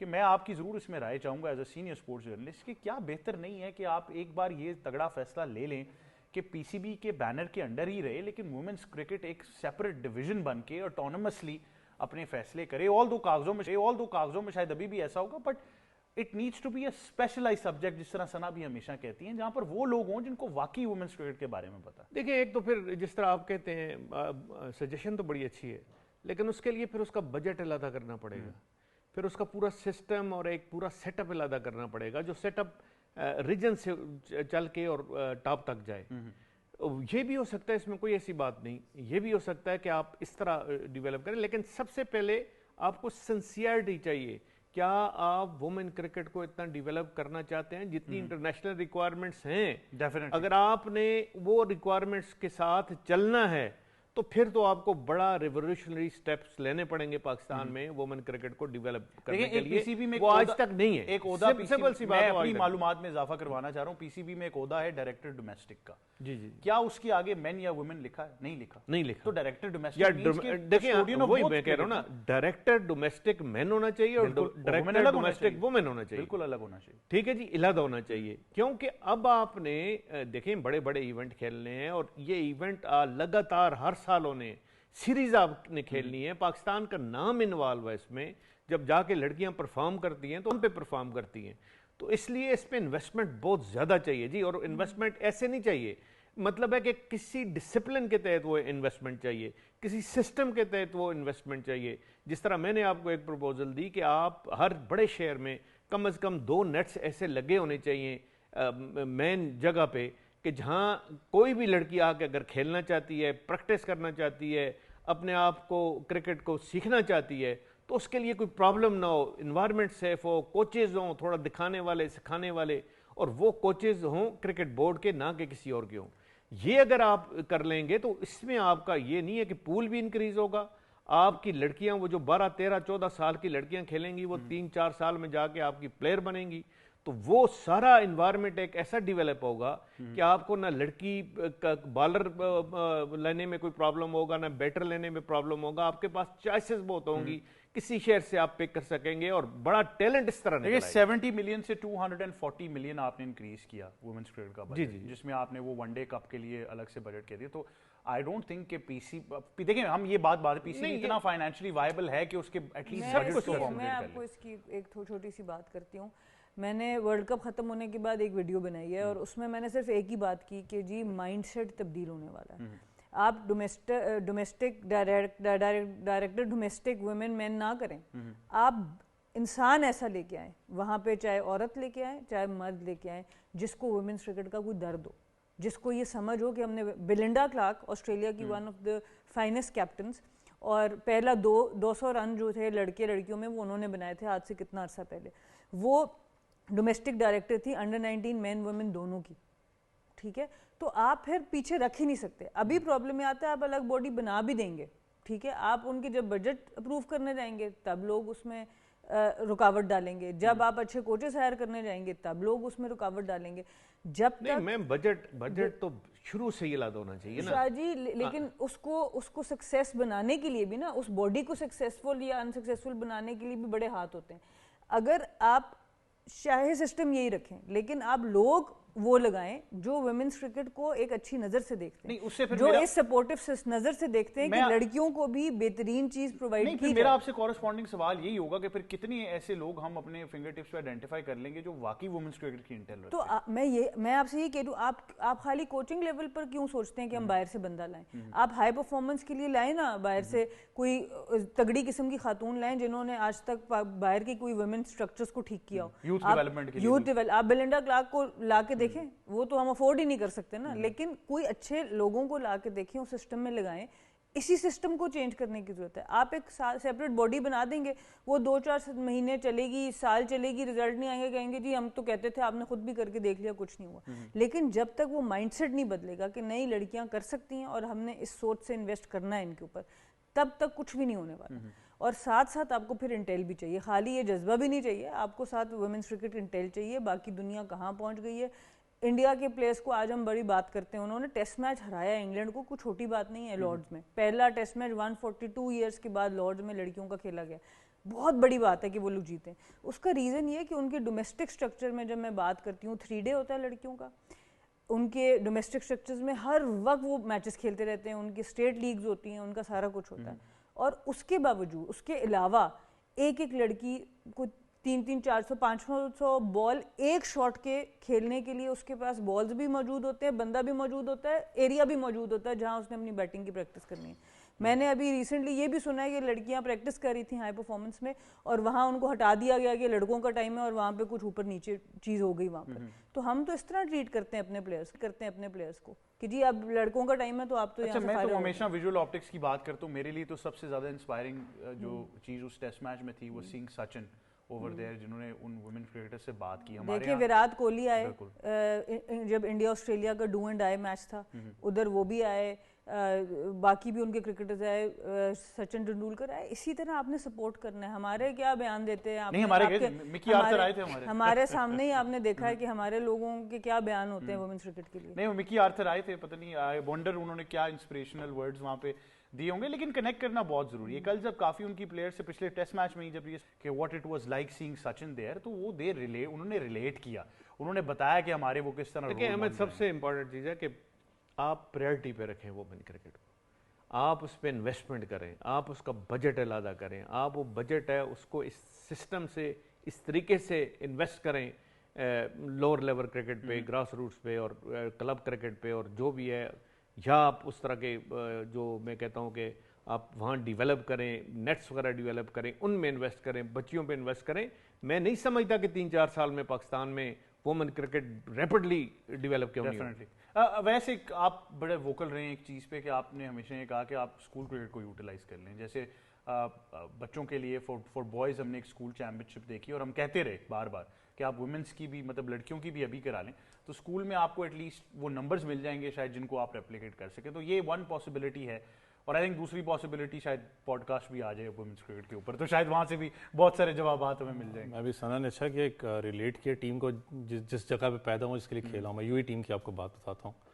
کہ میں آپ کی ضرور اس میں رائے چاہوں گا as a senior sports journalist, کہ کیا بہتر نہیں ہے کہ آپ ایک بار یہ تگڑا فیصلہ لے لیں کہ پی سی بی کے بینر کے انڈر ہی رہے, لیکن وومنس کرکٹ ایک سیپریٹ ڈویژن بن کے آٹونومسلی اپنے فیصلے کرے. آل دو کاغذوں میں شاید ابھی بھی ایسا ہوگا, but it needs to be a specialise subject, جس طرح ثنا بھی ہمیشہ کہتی ہیں, جہاں پر وہ لوگ ہوں جن کو واقعی وومنس کرکٹ کے بارے میں پتا. دیکھیں ایک تو پھر جس طرح آپ کہتے ہیں, سجیشن تو بڑی اچھی ہے, لیکن اس کے لیے پھر اس کا بجٹ علیحدہ کرنا پڑے گا, پھر اس کا پورا سسٹم اور ایک پورا سیٹ اپ علیحدہ کرنا پڑے گا, جو سیٹ اپ ریجن سے چل کے اور ٹاپ تک جائے. یہ بھی ہو سکتا ہے, اس میں کوئی ایسی بات نہیں, یہ بھی ہو سکتا ہے کہ آپ اس طرح ڈیولپ کریں, لیکن سب سے پہلے آپ کو سنسیئرٹی چاہیے. کیا آپ وومن کرکٹ کو اتنا ڈیولپ کرنا چاہتے ہیں جتنی انٹرنیشنل ریکوائرمنٹس ہیں؟ اگر آپ نے وہ ریکوائرمنٹس کے ساتھ چلنا ہے تو پھر تو آپ کو بڑا ریولیوشنری سٹیپس لینے پڑیں گے پاکستان میں وومن کرکٹ کو ڈیولپ کرنے کے لیے. وہ آج تک نہیں ہے. ایک عہدہ میں اپنی معلومات میں اضافہ کروانا چاہ رہا ہوں, پی سی بی میں ایک عہدہ ہے ڈائریکٹر ڈومیسٹک کا. کیا اس کے آگے مین یا وومن لکھا ہے؟ نہیں لکھا. تو ڈائریکٹر ڈومیسٹک, دیکھیں وہی میں کہہ رہا ہوں نا, ڈائریکٹر ڈومیسٹک مین ہونا چاہیے اور ڈائریکٹر ڈومیسٹک وومن ہونا چاہیے, بالکل الگ ہونا چاہیے. ٹھیک ہے جی, علیحدہ ہونا چاہیے, کیونکہ اب آپ نے دیکھیں بڑے بڑے ایونٹ کھیلنے ہیں, اور یہ ایونٹ لگاتار ہر سال ہونے, سیریز آپ نے کھیلنی ہے. پاکستان کا نام انوالو ہے اس میں, جب جا کے لڑکیاں پرفارم کرتی ہیں تو ان پہ پرفارم کرتی ہیں, تو اس لیے اس پہ انویسٹمنٹ بہت زیادہ چاہیے جی. اور انویسٹمنٹ ایسے نہیں چاہیے, مطلب ہے کہ کسی ڈسپلن کے تحت وہ انویسٹمنٹ چاہیے, کسی سسٹم کے تحت وہ انویسٹمنٹ چاہیے. جس طرح میں نے آپ کو ایک پروپوزل دی کہ آپ ہر بڑے شہر میں کم از کم 2 نیٹس ایسے لگے ہونے چاہیے مین جگہ پہ کہ جہاں کوئی بھی لڑکی آ کے اگر کھیلنا چاہتی ہے, پریکٹس کرنا چاہتی ہے, اپنے آپ کو کرکٹ کو سیکھنا چاہتی ہے, تو اس کے لیے کوئی پرابلم نہ ہو, انوائرمنٹ سیف ہو, کوچز ہوں تھوڑا دکھانے والے سکھانے والے, اور وہ کوچز ہوں کرکٹ بورڈ کے, نہ کہ کسی اور کے ہوں. یہ اگر آپ کر لیں گے تو اس میں آپ کا یہ نہیں ہے کہ پول بھی انکریز ہوگا, آپ کی لڑکیاں وہ جو 12, 13, 14 سال کی لڑکیاں کھیلیں گی وہ 3, 4 سال میں جا کے آپ کی پلیئر بنیں گی. تو وہ سارا انوائرمنٹ ایک ایسا ڈیولپ ہوگا کہ آپ کو نہ لڑکی بالر لینے میں کوئی پرابلم ہوگا, نہ بیٹر لینے میں پرابلم ہوگا, آپ کے پاس چوائسز بہت ہوں گی, کسی شہر سے آپ پک کر سکیں گے, اور بڑا ٹیلنٹ اس طرح نکل آئے. 70 ملین سے 240 ملین آپ نے انکریز کیا وومنس کرکٹ کا بجٹ, جس میں آپ نے وہ ون ڈے کپ کے لیے الگ سے بجٹ کیا دیا. تو آئی ڈونٹ تھنک کہ پی سی, دیکھیں ہم یہ بات پی سی اتنا فائنینشلی وائبل ہے کہ اس کے ایٹ لیسٹ بجٹ کو. میں آپ کو اس کی ایک چھوٹی سی بات کرتی ہوں. میں نے ورلڈ کپ ختم ہونے کے بعد ایک ویڈیو بنائی ہے, اور اس میں نے صرف ایک ہی بات کی کہ جی مائنڈ سیٹ تبدیل ہونے والا ہے. آپ domestic director domestic women men نہ کریں, آپ انسان ایسا لے کے آئیں وہاں پہ, چاہے عورت لے کے آئیں چاہے مرد لے کے آئیں, جس کو ویمنس کرکٹ کا کوئی درد ہو, جس کو یہ سمجھ ہو کہ ہم نے بلنڈا کلارک آسٹریلیا کی one of the finest captains, اور پہلا 200 رن جو تھے لڑکے لڑکیوں میں وہ انہوں نے بنائے تھے آج سے کتنا عرصہ پہلے, وہ ڈومیسٹک ڈائریکٹر تھی انڈر 19 مین ویمن دونوں کی. ٹھیک ہے, تو آپ پھر پیچھے رکھ ہی نہیں سکتے. ابھی پرابلم یہ آتا ہے آپ الگ باڈی بنا بھی دیں گے, ٹھیک ہے, آپ ان کی جب بجٹ اپروو کرنے جائیں گے تب لوگ اس میں رکاوٹ ڈالیں گے, جب آپ اچھے کوچز ہائر کرنے جائیں گے تب لوگ اس میں رکاوٹ ڈالیں گے. جب تک نہیں بجٹ تو شروع سے ہی یاد ہونا چاہیے نا شاہ جی, لیکن اس کو سکسیس بنانے کے لیے بھی نا, اس باڈی کو سکسیسفل یا انسکسیسفل بنانے کے لیے بھی بڑے ہاتھ ہوتے ہیں. اگر آپ شاہی سسٹم یہی رکھیں لیکن آپ لوگ وہ لگائیں جو ویمنس کرکٹ کو ایک اچھی نظر سے دیکھتے ہیں, جو اس سپورٹیو نظر سے دیکھتے ہیں کہ لڑکیوں کو بھی بہترین چیز پرووائڈ کی جائے. میرا آپ سے کورسپونڈنگ سوال یہی ہوگا کہ پھر کتنے ایسے لوگ ہم اپنے فنگر ٹپس پہ آئیڈینٹیفائی کر لیں گے جو واقعی وومنس کرکٹ کی انٹیل رکھتے ہیں. تو میں آپ سے یہ کہہ دوں, آپ خالی کوچنگ لیول پر کیوں سوچتے ہیں کہ ہم باہر سے بندہ لائیں؟ آپ ہائی پرفارمنس کے لیے لائیں نا باہر سے, کوئی تگڑی قسم کی خاتون لائیں جنہوں نے آج تک باہر کی کوئی ویمن اسٹرکچرز کو ٹھیک کیا ہو. یوتھ ڈیولپمنٹ کے لیے آپ بلنڈا کلارک کو لا کے دیکھیں, وہ تو ہم افورڈ ہی نہیں کر سکتے نا, لیکن کوئی اچھے لوگوں کو لا کے دیکھیں, اس سسٹم میں لگائیں. اسی سسٹم کو چینج کرنے کی ضرورت ہے. آپ ایک سیپریٹ باڈی بنا دیں گے, وہ 2-4 مہینے چلے گی, سال چلے گی, رزلٹ نہیں آئیں گے, کہیں گے جی ہم تو کہتے تھے, آپ نے خود بھی کر کے دیکھ لیا کچھ نہیں ہوا. لیکن جب تک وہ مائنڈ سیٹ نہیں بدلے گا کہ نئی لڑکیاں کر سکتی ہیں اور ہم نے اس سوچ سے انویسٹ کرنا ہے ان کے اوپر, تب تک کچھ بھی نہیں ہونے والا. اور ساتھ ساتھ آپ کو پھر انٹیل بھی چاہیے, خالی یہ جذبہ بھی نہیں چاہیے, آپ کو ساتھ ویمنس کرکٹ انٹیل چاہیے. باقی دنیا کہاں پہنچ گئی ہے. انڈیا کے پلیئرس کو آج ہم بڑی بات کرتے ہیں, انہوں نے ٹیسٹ میچ ہرایا انگلینڈ کو, کوئی چھوٹی بات نہیں ہے. لارڈز میں پہلا ٹیسٹ میچ 142 ایئرس کے بعد لارڈز میں لڑکیوں کا کھیلا گیا, بہت بڑی بات ہے کہ وہ لوگ جیتے. اس کا ریزن یہ ہے کہ ان کے ڈومیسٹک سٹرکچر میں, جب میں بات کرتی ہوں 3 ڈے ہوتا ہے لڑکیوں کا, ان کے ڈومیسٹک سٹرکچرز میں ہر وقت وہ میچز کھیلتے رہتے ہیں, ان کی اسٹیٹ لیگز ہوتی ہیں, ان کا سارا کچھ ہوتا ہے. اور اس کے باوجود, اس کے علاوہ ایک لڑکی کو 300, 400, 500 بال ایک شاٹ کے کھیلنے کے لیے اس کے پاس بالز بھی موجود ہوتے ہیں, بندہ بھی موجود ہوتا ہے, ایریا بھی موجود ہوتا ہے جہاں اس نے اپنی بیٹنگ کی پریکٹس کرنی ہے. میں نے ابھی ریسنٹلی یہ بھی سنا ہے کہ لڑکیاں پریکٹس کر رہی تھیں ہائی پرفارمنس میں, اور وہاں ان کو ہٹا دیا گیا کہ لڑکوں کا ٹائم ہے, اور وہاں پہ کچھ اوپر نیچے چیز ہو گئی وہاں پر. تو ہم تو اس طرح ٹریٹ کرتے ہیں اپنے پلیئرس کو کہ جی اب لڑکوں کا ٹائم ہے تو آپ تو یہاں سے. میں تو ہمیشہ ویژول آپٹکس کی بات کرتا ہوں. میرے لیے تو سب سے زیادہ انسپائرنگ جو چیز اس ٹیسٹ میچ میں تھی وہ سینگ سچن اوور دیئر, جنہوں نے ان ویمن کرکٹر سے بات کی. دیکھیں وراٹ کوہلی آئے, جب انڈیا آسٹریلیا کا ڈو اینڈ ڈائی میچ تھا ادھر وہ بھی آئے, باقی بھی ان کے کرکٹرز آئے, سچن ٹنڈولکر آئے. اسی طرح آپ نے سپورٹ کرنا ہے. ہمارے کیا بیان دیتے ہیں, ہمارے سامنے ہی آپ نے دیکھا ہے کہ ہمارے لوگوں کے کیا بیان ہوتے ہیں وومنس کرکٹ کے لیے. نہیں, مکی آرتھر آئے تھے, پتہ نہیں آئی وانڈر انہوں نے کیا انسپریشنل ورڈز وہاں پہ دیے ہوں گے, لیکن کنیکٹ کرنا بہت ضروری ہے. کل جب کافی ان کی پلیئر سے پچھلے ٹیسٹ میچ میں ہی جب یہ کہ what it was like seeing Sachin there, تو وہ انہوں نے ریلیٹ کیا, انہوں نے بتایا کہ ہمارے وہ کس طرح. دیکھیں احمد, سب سے امپورٹنٹ چیز ہے کہ آپ پریورٹی پہ رکھیں وومن کرکٹ کو, آپ اس پہ انویسٹمنٹ کریں, آپ اس کا بجٹ علیحدہ کریں, آپ وہ بجٹ ہے اس کو اس سسٹم سے اس طریقے سے انویسٹ کریں لوور لیول کرکٹ پہ، گراس روٹس پہ اور کلب کرکٹ پہ، اور جو بھی ہے، یا آپ اس طرح کے جو میں کہتا ہوں کہ آپ وہاں ڈیولپ کریں، نیٹس وغیرہ ڈیولپ کریں، ان میں انویسٹ کریں، بچیوں پہ انویسٹ کریں. میں نہیں سمجھتا کہ 3-4 سال میں پاکستان میں وومن کرکٹ ریپڈلی ڈیولپ کیوں نہیں ہوگی. ویسے آپ بڑے ووکل رہے ہیں ایک چیز پہ کہ آپ نے ہمیشہ یہ کہا کہ آپ اسکول کرکٹ کو یوٹیلائز کر لیں. جیسے بچوں کے لیے فار بوائز ہم نے ایک اسکول چیمپئن شپ دیکھی اور ہم کہتے رہے بار بار کہ آپ وومنس کی بھی مطلب لڑکیوں کی بھی ابھی کرا لیں تو اسکول میں آپ کو ایٹ لیسٹ وہ نمبرز مل جائیں گے شاید جن کو آپ ریپلیکیٹ کر سکیں. تو یہ ون پاسبلٹی ہے. اور آئی تھنک دوسری پاسبلٹی شاید پوڈ کاسٹ بھی آ جائے وومنس کرکٹ کے اوپر تو شاید وہاں سے بھی بہت سارے جوابات ہمیں مل جائیں گے. میں بھی ثنا نے اچھا کہ ایک ریلیٹ کیا ٹیم کو جس جگہ پہ پیدا ہوں جس کے لیے کھیلا ہوں. میں یو اے ٹیم کی آپ کو بات بتاتا ہوں.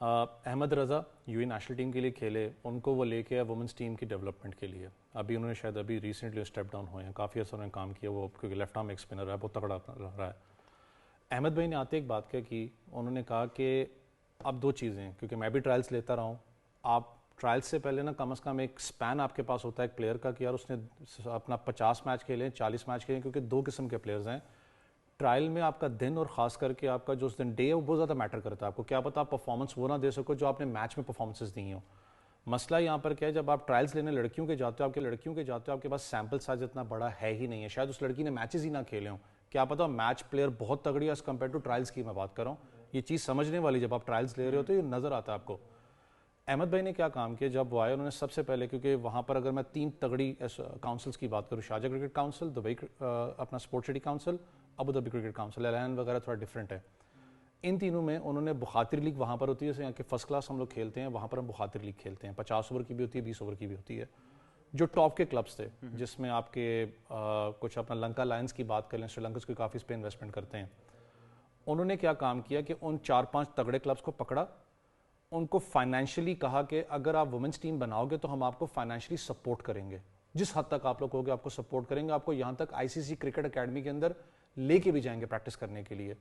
Ahmad Raza you a national team کے لیے کھیلے, ان کو وہ لے کے آیا وومنس ٹیم کی ڈیولپمنٹ کے لیے. ابھی انہوں نے شاید ابھی ریسنٹلی اسٹیپ ڈاؤن ہوئے ہیں, کافی عرصہ انہوں نے کام کیا, وہ کیونکہ لیفٹ آرم ایک اسپنر ہے, بہت تگڑا رہا ہے. احمد بھائی نے آتے ایک بات کیا کی, انہوں نے کہا کہ اب دو چیزیں ہیں, کیونکہ میں بھی ٹرائلس لیتا رہا ہوں, آپ ٹرائلس سے پہلے نا کم از کم ایک سپین آپ کے پاس ہوتا ہے ایک پلیئر کا کہ یار اس نے اپنا 50 میچ کھیلے, 40 میچ کھیلے, کیونکہ دو قسم کے پلیئرز ہیں. ٹرائل میں آپ کا دن اور خاص کر کے آپ کا جو اس دن ڈے ہے وہ بہت زیادہ میٹر کرتا ہے. آپ کو کیا پتا آپ پرفارمنس وہ نہ دے سکو جو آپ نے میچ میں پرفارمنسز دی ہوں. مسئلہ یہاں پر کیا ہے, جب آپ ٹرائلس لینے لڑکیوں کے جاتے ہو, آپ کے پاس سیمپل سائز اتنا بڑا ہے ہی نہیں ہے, شاید اس لڑکی نے میچز ہی نہ کھیلے ہوں, کیا پتا میچ پلیئر بہت تگڑی ہے ایز کمپیئر ٹو ٹرائلس کی میں بات کر رہا ہوں. یہ چیز سمجھنے والی جب آپ ٹرائلس لے رہے ہو تو یہ نظر آتا ہے آپ کو. احمد بھائی نے کیا کام کیا, جب وہ آئے انہوں نے سب سے پہلے, کیونکہ وہاں پر اگر میں 3 تگڑی کاؤنسلس کی بات کروں, شارجہ کرکٹ کاؤنسل, دبئی اپنا اسپورٹ سٹی کاؤنسل, ابو ظبی کرکٹ کاؤنسل, ایلان وغیرہ تھوڑا ڈفرینٹ ہے. ان تینوں میں انہوں نے بخاطر لیگ وہاں پر ہوتی ہے, جیسے یہاں کے فرسٹ کلاس ہم لوگ کھیلتے ہیں, وہاں پر ہم بخاطر لیگ کھیلتے ہیں, 50 اوور کی بھی ہوتی ہے, 20 اوور کی بھی ہوتی ہے, جو ٹاپ کے کلبس تھے, جس میں آپ کے کچھ اپنا لنکا لائنس کی بات کر لیں, سری لنکا کو کافی اس پہ انویسٹمنٹ کرتے ہیں. انہوں نے کیا کام کیا کہ ان 4-5 تگڑے کلبس کو پکڑا, ان کو فائنینشلی کہا کہ اگر آپ وومنس ٹیم بناؤ گے تو ہم آپ کو فائنینشلی سپورٹ کریں گے, جس حد تک آپ لوگ کہو گے آپ کو سپورٹ کریں گے, آپ کو یہاں تک ICC کرکٹ اکیڈمی کے اندر لے کے بھی جائیں گے پریکٹس کرنے کے لیے.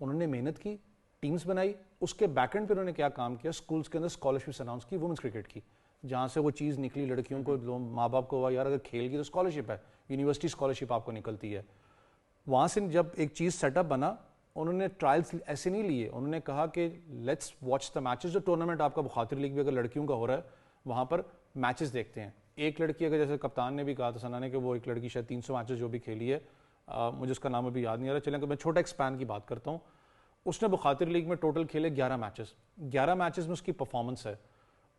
انہوں نے محنت کی, ٹیمز بنائی, اس کے بیک اینڈ پہ انہوں نے کیا کام کیا, اسکولس کے اندر اسکالرشپس اناؤنس کی وومنس کرکٹ کی, جہاں سے وہ چیز نکلی لڑکیوں کو, ماں باپ کو ہوا یار اگر کھیل کی تو اسکالرشپ ہے, یونیورسٹی اسکالرشپ آپ کو نکلتی ہے. وہاں سے جب ایک چیز سیٹ اپ بنا, انہوں نے ٹرائلس ایسے نہیں لیے, انہوں نے کہا کہ لیٹس واچ دا میچز, جو ٹورنامنٹ آپ کا بخاطر لیگ بھی اگر لڑکیوں کا ہو رہا ہے وہاں پر میچز دیکھتے ہیں. ایک لڑکی اگر جیسے کپتان نے بھی کہا تھا ثنا نے کہ وہ ایک لڑکی شاید 300 میچز جو بھی کھیلی ہے, مجھے اس کا نام ابھی یاد نہیں آ رہا, چلیں کہ میں چھوٹا ایکسپین کی بات کرتا ہوں, اس نے بخاطر لیگ میں ٹوٹل کھیلے 11 میچز میں اس کی پرفارمنس ہے.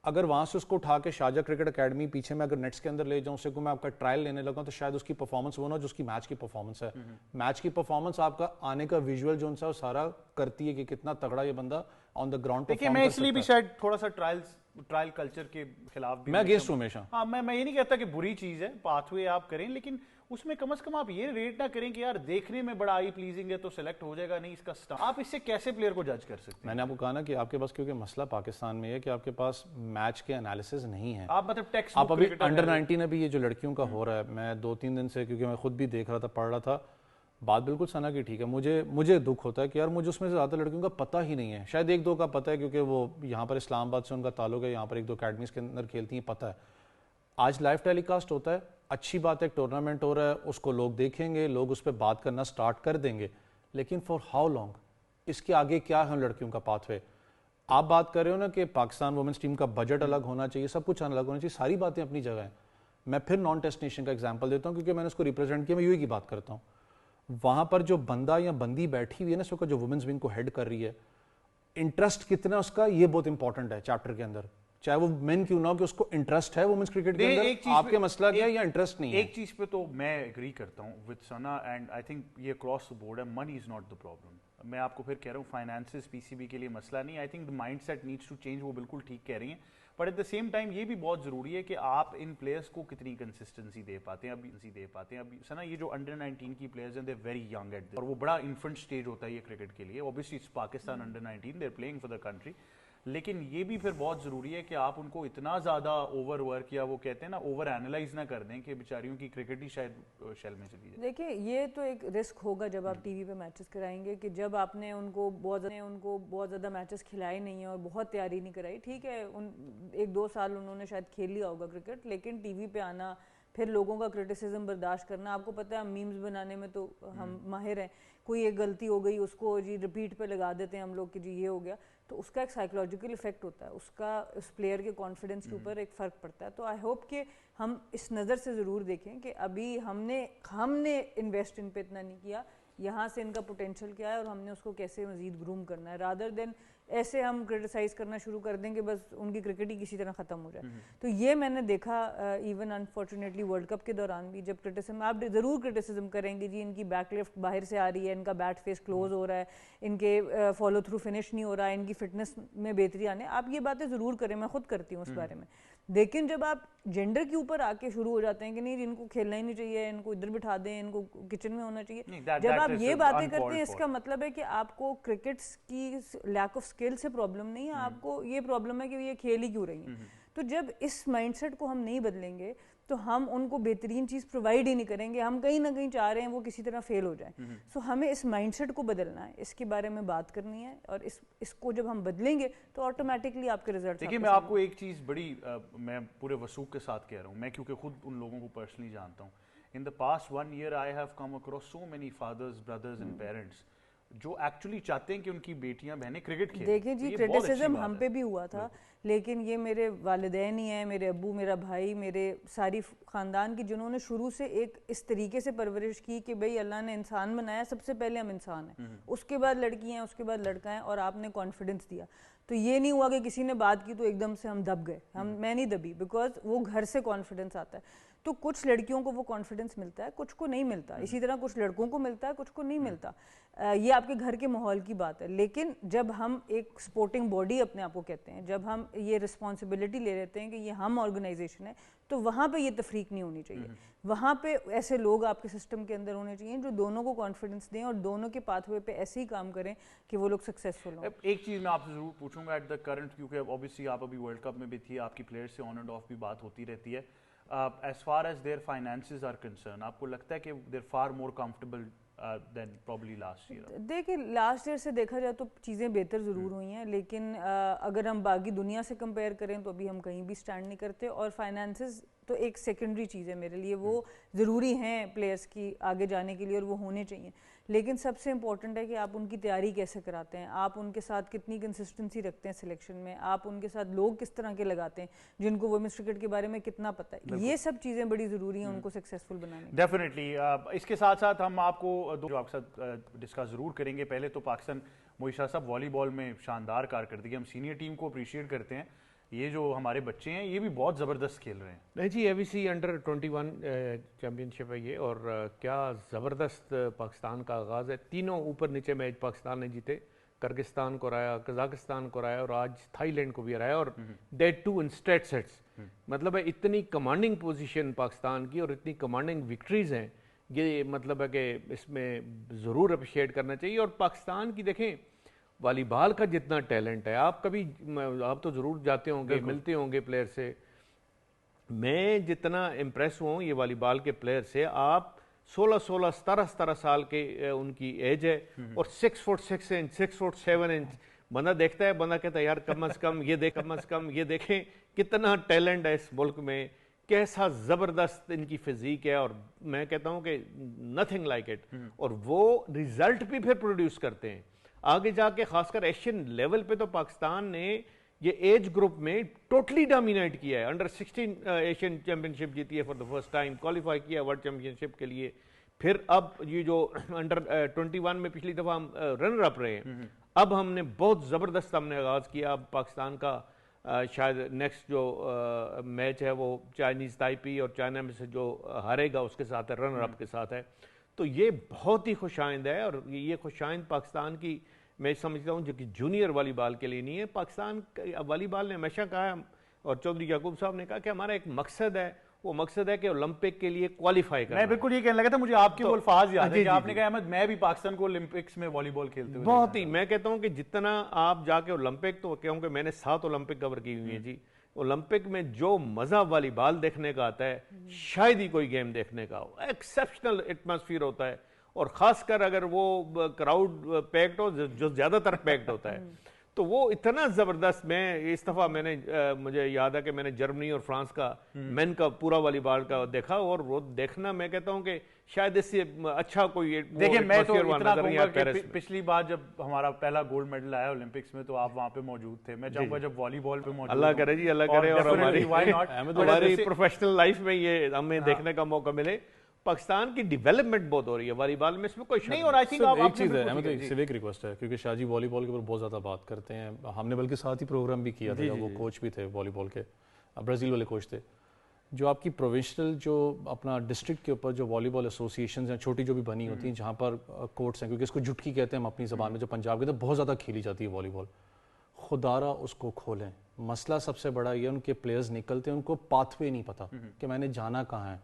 اگر وہاں سے اس کو اٹھا کے شارجہ کرکٹ اکیڈمی پیچھے میں اگر نیٹس کے اندر لے جاؤں, اسے کو میں آپ کا ٹرائل لینے لگا تو شاید اس کی پرفارمنس وہ نہ جو اس کی میچ کی پرفارمنس ہے. میچ کی پرفارمنس آپ کا آنے کا ویژول جو ان سا سارا کرتی ہے کہ کتنا تگڑا یہ بندہ آن دا گراؤنڈ دیکھیں میں اس لیے بھی شاید تھوڑا سا ٹرائل کلچر کے خلاف بھی میں اگینسٹ ہوں ہمیشہ. ہاں میں یہ نہیں کہتا کہ بری چیز ہے, پاتھ وے آپ کریں, لیکن اس میں کم از کم آپ یہ ریٹ نہ کریں کہ یار دیکھنے میں بڑا آئی پلیزنگ ہے تو سلیکٹ ہو جائے گا, نہیں اس کا سٹار. آپ اس سے کیسے پلیئر کو جج کر سکتے ہیں؟ میں نے آپ کو کہا نا کہ آپ کے پاس, کیونکہ مسئلہ پاکستان میں ہے کہ آپ کے پاس میچ کے انالیسز نہیں ہے. آپ مطلب ٹیکسٹ آپ ابھی انڈر 19 ابھی یہ جو لڑکیوں کا ہو رہا ہے, میں 2-3 دن سے, کیونکہ میں خود بھی دیکھ رہا تھا, پڑھ رہا تھا, بات بالکل ثنا کی ٹھیک ہے. مجھے دکھ ہوتا ہے کہ یار مجھے اس میں سے زیادہ لڑکیوں کا پتہ ہی نہیں ہے. شاید 1-2 کا پتہ ہے کیونکہ وہ یہاں پر اسلام آباد سے ان کا تعلق ہے, یہاں پر 1-2 اکیڈمیز کے اندر کھیلتی ہیں, پتہ ہے. آج لائیو ٹیلی کاسٹ ہوتا ہے, اچھی بات ہے, ایک ٹورنامنٹ ہو رہا ہے, اس کو لوگ دیکھیں گے, لوگ اس پہ بات کرنا سٹارٹ کر دیں گے, لیکن فار ہاؤ لانگ, اس کے آگے کیا ہے لڑکیوں کا پاتھ وے. آپ بات کر رہے ہو نا کہ پاکستان وومنس ٹیم کا بجٹ الگ ہونا چاہیے, سب کچھ الگ ہونا چاہیے, ساری باتیں اپنی جگہ ہیں. میں پھر نان ٹیسٹ نیشن کا ایگزامپل دیتا ہوں کیونکہ میں نے اس کو ریپرزینٹ کیا, میں یو کی بات کرتا ہوں. وہاں پر جو بندہ یا بندی بیٹھی ہوئی ہے نا اس وقت جو وومنس ونگ کو ہیڈ کر رہی ہے, انٹرسٹ کتنا اس کا, یہ بہت امپورٹنٹ ہے چیپٹر کے اندر, چاہے وہ مین کیوں نہ ہو, کہ اس کو انٹرسٹ ہے وومنس کرکٹ کے اندر. آپ کے مسئلہ کیا ہے یا انٹرسٹ نہیں ہے؟ ایک چیز پہ تو میں ایگری کرتا ہوں with Sana, and I think یہ اکراس دا بورڈ ہے, منی از ناٹ دا پرابلم. میں آپ کو پھر کہہ رہا ہوں فائنانسز PCB کے لیے مسئلہ نہیں. I think the mindset needs to change, وہ بالکل ٹھیک کہہ رہی ہیں, but at the same time یہ بھی بہت ضروری ہے کہ آپ ان پلیئرس کو کتنی کنسسٹنسی دے پاتے ہیں. ابھی ثنا یہ جو انڈر 19 کی پلیئرز ہیں they very young at this, اور وہ بڑا انفنٹ سٹیج ہوتا ہے یہ کرکٹ کے لیے. Obviously Pakistan under 19 they are playing for the country, لیکن یہ بھی پھر بہت ضروری ہے کہ آپ ان کو اتنا زیادہ اوور ورک یا وہ کہتے ہیں نا اوور اینالائز نہ کر دیں کہ بیچاریوں کی کرکٹ ہی شاید شیل میں چلی جائے. دیکھیں یہ تو ایک رسک ہوگا جب آپ ٹی وی پہ میچز کرائیں گے, کہ جب آپ نے ان کو بہت زیادہ میچز کھلائے نہیں ہیں اور بہت تیاری نہیں کرائی, ٹھیک ہے 1-2 سال انہوں نے شاید کھیل لیا ہوگا کرکٹ, لیکن ٹی وی پہ آنا, پھر لوگوں کا کرٹیسزم برداشت کرنا. آپ کو پتہ ہے ہم میمز بنانے میں تو ہم ماہر ہیں, کوئی ایک غلطی ہو گئی اس کو جی ریپیٹ پہ لگا دیتے ہیں ہم لوگ کہ جی یہ ہو گیا, تو اس کا ایک سائیکولوجیکل افیکٹ ہوتا ہے, اس کا اس پلیئر کے کانفیڈنس کے اوپر ایک فرق پڑتا ہے. تو آئی ہوپ کہ ہم اس نظر سے ضرور دیکھیں کہ ابھی ہم نے انویسٹ ان پہ اتنا نہیں کیا, یہاں سے ان کا پوٹینشیل کیا ہے اور ہم نے اس کو کیسے مزید گروم کرنا ہے, رادر دین ایسے ہم کرٹیسائز کرنا شروع کر دیں کہ بس ان کی کرکٹ ہی کسی طرح ختم ہو جائے. تو یہ میں نے دیکھا ایون انفارچونیٹلی ورلڈ کپ کے دوران بھی, جب کرٹیسزم آپ ضرور کرٹیسزم کریں گے جی ان کی بیک لیفٹ باہر سے آ رہی ہے, ان کا بیٹ فیس کلوز ہو رہا ہے, ان کے فالو تھرو فنش نہیں ہو رہا ہے, ان کی فٹنس میں بہتری آنے, آپ یہ باتیں ضرور کریں, میں خود کرتی ہوں اس بارے میں. لیکن جب آپ جینڈر کے اوپر آ کے شروع ہو جاتے ہیں کہ نہیں ان کو کھیلنا ہی نہیں چاہیے, ان کو ادھر بٹھا دیں, ان کو کچن میں ہونا چاہیے, جب آپ یہ باتیں کرتے ہیں اس کا مطلب ہے کہ آپ کو کرکٹ کی لیک آف اسکل سے پرابلم نہیں ہے, آپ کو یہ پرابلم ہے کہ یہ کھیل ہی کیوں رہی ہیں. تو جب اس مائنڈ سیٹ کو ہم نہیں بدلیں گے تو ہم ان کو بہترین چیز پرووائڈ ہی نہیں کریں گے, ہم کہیں نہ کہیں چاہ رہے ہیں وہ کسی طرح فیل ہو جائیں. سو ہمیں اس مائنڈ سیٹ کو بدلنا ہے, اس کے بارے میں بات کرنی ہے, اور اس کو جب ہم بدلیں گے تو آٹومیٹکلی آپ کے ریزلٹ. دیکھیے میں آپ کو ایک چیز بڑی میں پورے وثوق کے ساتھ کہہ رہا ہوں, میں کیونکہ خود ان لوگوں کو پرسنلی جانتا ہوں. ان the past 1 year I have come across so many fathers, brothers and parents جو ایکچولی چاہتے ہیں کہ ان کی بیٹیاں بہنیں کرکٹ کھیلیں. دیکھیں جی کرٹیسزم ہم پہ بھی ہوا تھا, لیکن یہ میرے والدین ہی ہیں, میرے ابو, میرا بھائی, میرے ساری خاندان کی, جنہوں نے شروع سے ایک اس طریقے سے پرورش کی کہ بھئی اللہ نے انسان بنایا, سب سے پہلے ہم انسان ہیں, اس کے بعد لڑکی ہیں, اس کے بعد لڑکا ہیں, اور آپ نے کانفیڈنس دیا. تو یہ نہیں ہوا کہ کسی نے بات کی تو ایک دم سے ہم دب گئے, میں نہیں دبی, بیکاز وہ گھر سے کانفیڈنس آتا ہے. تو کچھ لڑکیوں کو وہ کانفیڈنس ملتا ہے, کچھ کو نہیں ملتا, اسی طرح کچھ لڑکوں کو ملتا ہے, کچھ کو نہیں ملتا. یہ آپ کے گھر کے ماحول کی بات ہے. لیکن جب ہم ایک سپورٹنگ باڈی اپنے آپ کو کہتے ہیں, جب ہم یہ رسپانسبلٹی لے لیتے ہیں کہ یہ ہم آرگنائزیشن ہے, تو وہاں پہ یہ تفریق نہیں ہونی چاہیے. وہاں پہ ایسے لوگ آپ کے سسٹم کے اندر ہونے چاہیے جو دونوں کو کانفیڈنس دیں اور دونوں کے پاتھ وے پہ ایسے ہی کام کریں کہ وہ لوگ سکسیزفل ہوں. ایک چیز میں آپ سے ضرور پوچھوں گا ایٹ دا کرنٹ, کیونکہ اوبیسلی آپ ابھی ورلڈ کپ میں بھی تھی, آپ کی پلیئر سے آن اینڈ آف بھی بات ہوتی رہتی ہے. As far as their finances are concerned, آپ کو لگتا ہے کہ they're far more comfortable than probably last year? دیکھیں لاسٹ ایئر سے دیکھا جائے تو چیزیں بہتر ضرور ہوئی ہیں, لیکن اگر ہم باقی دنیا سے کمپیئر کریں تو ابھی ہم کہیں بھی سٹینڈ نہیں کرتے. اور فائنانسز تو ایک سیکنڈری چیز ہے میرے لیے, وہ ضروری ہیں پلیئرس کی آگے جانے کے لیے اور وہ ہونے چاہیے, لیکن سب سے امپورٹنٹ ہے کہ آپ ان کی تیاری کیسے کراتے ہیں, آپ ان کے ساتھ کتنی کنسسٹنسی رکھتے ہیں سلیکشن میں, آپ ان کے ساتھ لوگ کس طرح کے لگاتے ہیں جن کو ویمنس کرکٹ کے بارے میں کتنا پتہ ہے. یہ سب چیزیں بڑی ضروری ہیں ان کو سکسیزفل بنانے. ڈیفینیٹلی. اس کے ساتھ ساتھ ہم آپ کو جو آپ کے ساتھ ڈسکس ضرور کریں گے. پہلے تو پاکستان موئی شاہ صاحب والی بال میں شاندار کارکردگی, ہم سینئر ٹیم کو اپریشیٹ کرتے ہیں, یہ جو ہمارے بچے ہیں یہ بھی بہت زبردست کھیل رہے ہیں. نہیں جی, ABC انڈر 21 چیمپئن شپ ہے یہ, اور کیا زبردست پاکستان کا آغاز ہے. تینوں اوپر نیچے میچ پاکستان نے جیتے, کرگستان کو ہرایا, قزاقستان کو ہرایا, اور آج تھائی لینڈ کو بھی ہرایا, اور that too in straight sets. مطلب ہے اتنی کمانڈنگ پوزیشن پاکستان کی اور اتنی کمانڈنگ وکٹریز ہیں, یہ مطلب ہے کہ اس میں ضرور اپریشیٹ کرنا چاہیے. اور پاکستان کی دیکھیں والی بال کا جتنا ٹیلنٹ ہے, آپ تو ضرور جاتے ہوں گے, ملتے ہوں گے پلیئر سے. میں جتنا امپریس ہوں یہ والی بال کے پلیئر سے, آپ 17 سال کے ان کی ایج ہے, اور 6 فٹ 6 انچ 6 فٹ 7 انچ بندہ دیکھتا ہے, بندہ کہتا ہے یار کم از کم یہ دیکھیں کتنا ٹیلنٹ ہے اس ملک میں, کیسا زبردست ان کی فزیک ہے, اور میں کہتا ہوں کہ نتھنگ لائک اٹ. اور وہ ریزلٹ بھی پھر پروڈیوس کرتے ہیں آگے جا کے, خاص کر ایشین لیول پہ. تو پاکستان نے یہ ایج گروپ میں ٹوٹلی ڈومینیٹ کیا ہے. انڈر 16 ایشین چیمپئن شپ جیتی ہے for the first time, qualify کیا ورلڈ چیمپئن شپ کے لیے. پھر اب یہ جو انڈر 21 میں پچھلی دفعہ ہم رنر اپ رہے ہیں, اب ہم نے بہت زبردست آغاز کیا. اب پاکستان کا شاید نیکسٹ جو میچ ہے وہ چائنیز تائپی اور چائنا میں سے جو ہارے گا اس کے ساتھ ہے, رنر اپ کے ساتھ ہے. تو یہ بہت ہی خوش آئند ہے, اور یہ خوش آئند پاکستان کی میں سمجھتا ہوں جو کہ جونیئر والی بال کے لیے نہیں ہے. پاکستان والی بال نے ہمیشہ کہا, اور چودھری یعقوب صاحب نے کہا کہ ہمارا ایک مقصد ہے, وہ مقصد ہے کہ اولمپک کے لیے کوالیفائی کرنا. میں بالکل یہ کہنے لگا تھا, مجھے آپ کے وہ الفاظ یاد ہیں کہ آپ نے کہا احمد میں بھی پاکستان کو اولمپکس میں والی بال کھیلتے ہوئے بہت ہی, میں کہتا ہوں کہ جتنا آپ جا کے اولمپک, تو کہوں کہ میں نے 7 اولمپک کور کی ہوئی ہیں جی, اولمپک میں جو مزہ والی بال دیکھنے کا آتا ہے شاید ہی کوئی گیم دیکھنے کا ہو. ایکسیپشنل ایٹماسفیئر ہوتا ہے, اور خاص کر اگر وہ کراؤڈ پیکڈ ہو, جو زیادہ تر پیکڈ ہوتا ہے. تو وہ اتنا زبردست. میں اس دفعہ میں نے مجھے یاد ہے کہ میں نے جرمنی اور فرانس کا مین کا پورا والی بال کا دیکھا, اور وہ دیکھنا میں کہتا ہوں کہ شاید اس سے اچھا کوئی دیکھیں میں تو اتنا کہوں گا کہ پچھلی بار جب ہمارا پہلا گولڈ میڈل آیا اولمپکس میں تو آپ وہاں پہ موجود تھے. میں چاہوں گا جب والی بال پہ موجود, اللہ کرے جی اللہ کرے, اور ہماری پروفیشنل لائف میں یہ ہمیں دیکھنے کا موقع ملے. پاکستان کی ڈیولپمنٹ بہت ہو رہی ہے والی بال میں, اس میں کوئی شک نہیں. اور آئی تھنک ایک چیز ہے, صرف ایک ریکویسٹ ہے, کیونکہ شاہ جی والی بال کے اوپر بہت زیادہ بات کرتے ہیں. ہم نے بلکہ ساتھ ہی پروگرام بھی کیا تھا, وہ کوچ بھی تھے والی بال کے, برازیل والے کوچ تھے. جو آپ کی پروونشنل جو اپنا ڈسٹرکٹ کے اوپر جو والی بال ایسوسیشنز ہیں چھوٹی جو بھی بنی ہوتی ہیں جہاں پر کورٹس ہیں, کیونکہ اس کو جھٹکی کہتے ہیں ہم اپنی زبان میں, جو پنجاب کے اندر بہت زیادہ کھیلی جاتی ہے والی بال, خدارہ اس کو کھولیں. مسئلہ سب سے بڑا یہ ان کے پلیئرز نکلتے ہیں, ان کو پاتھ وے نہیں پتا کہ میں نے جانا کہاں ہے.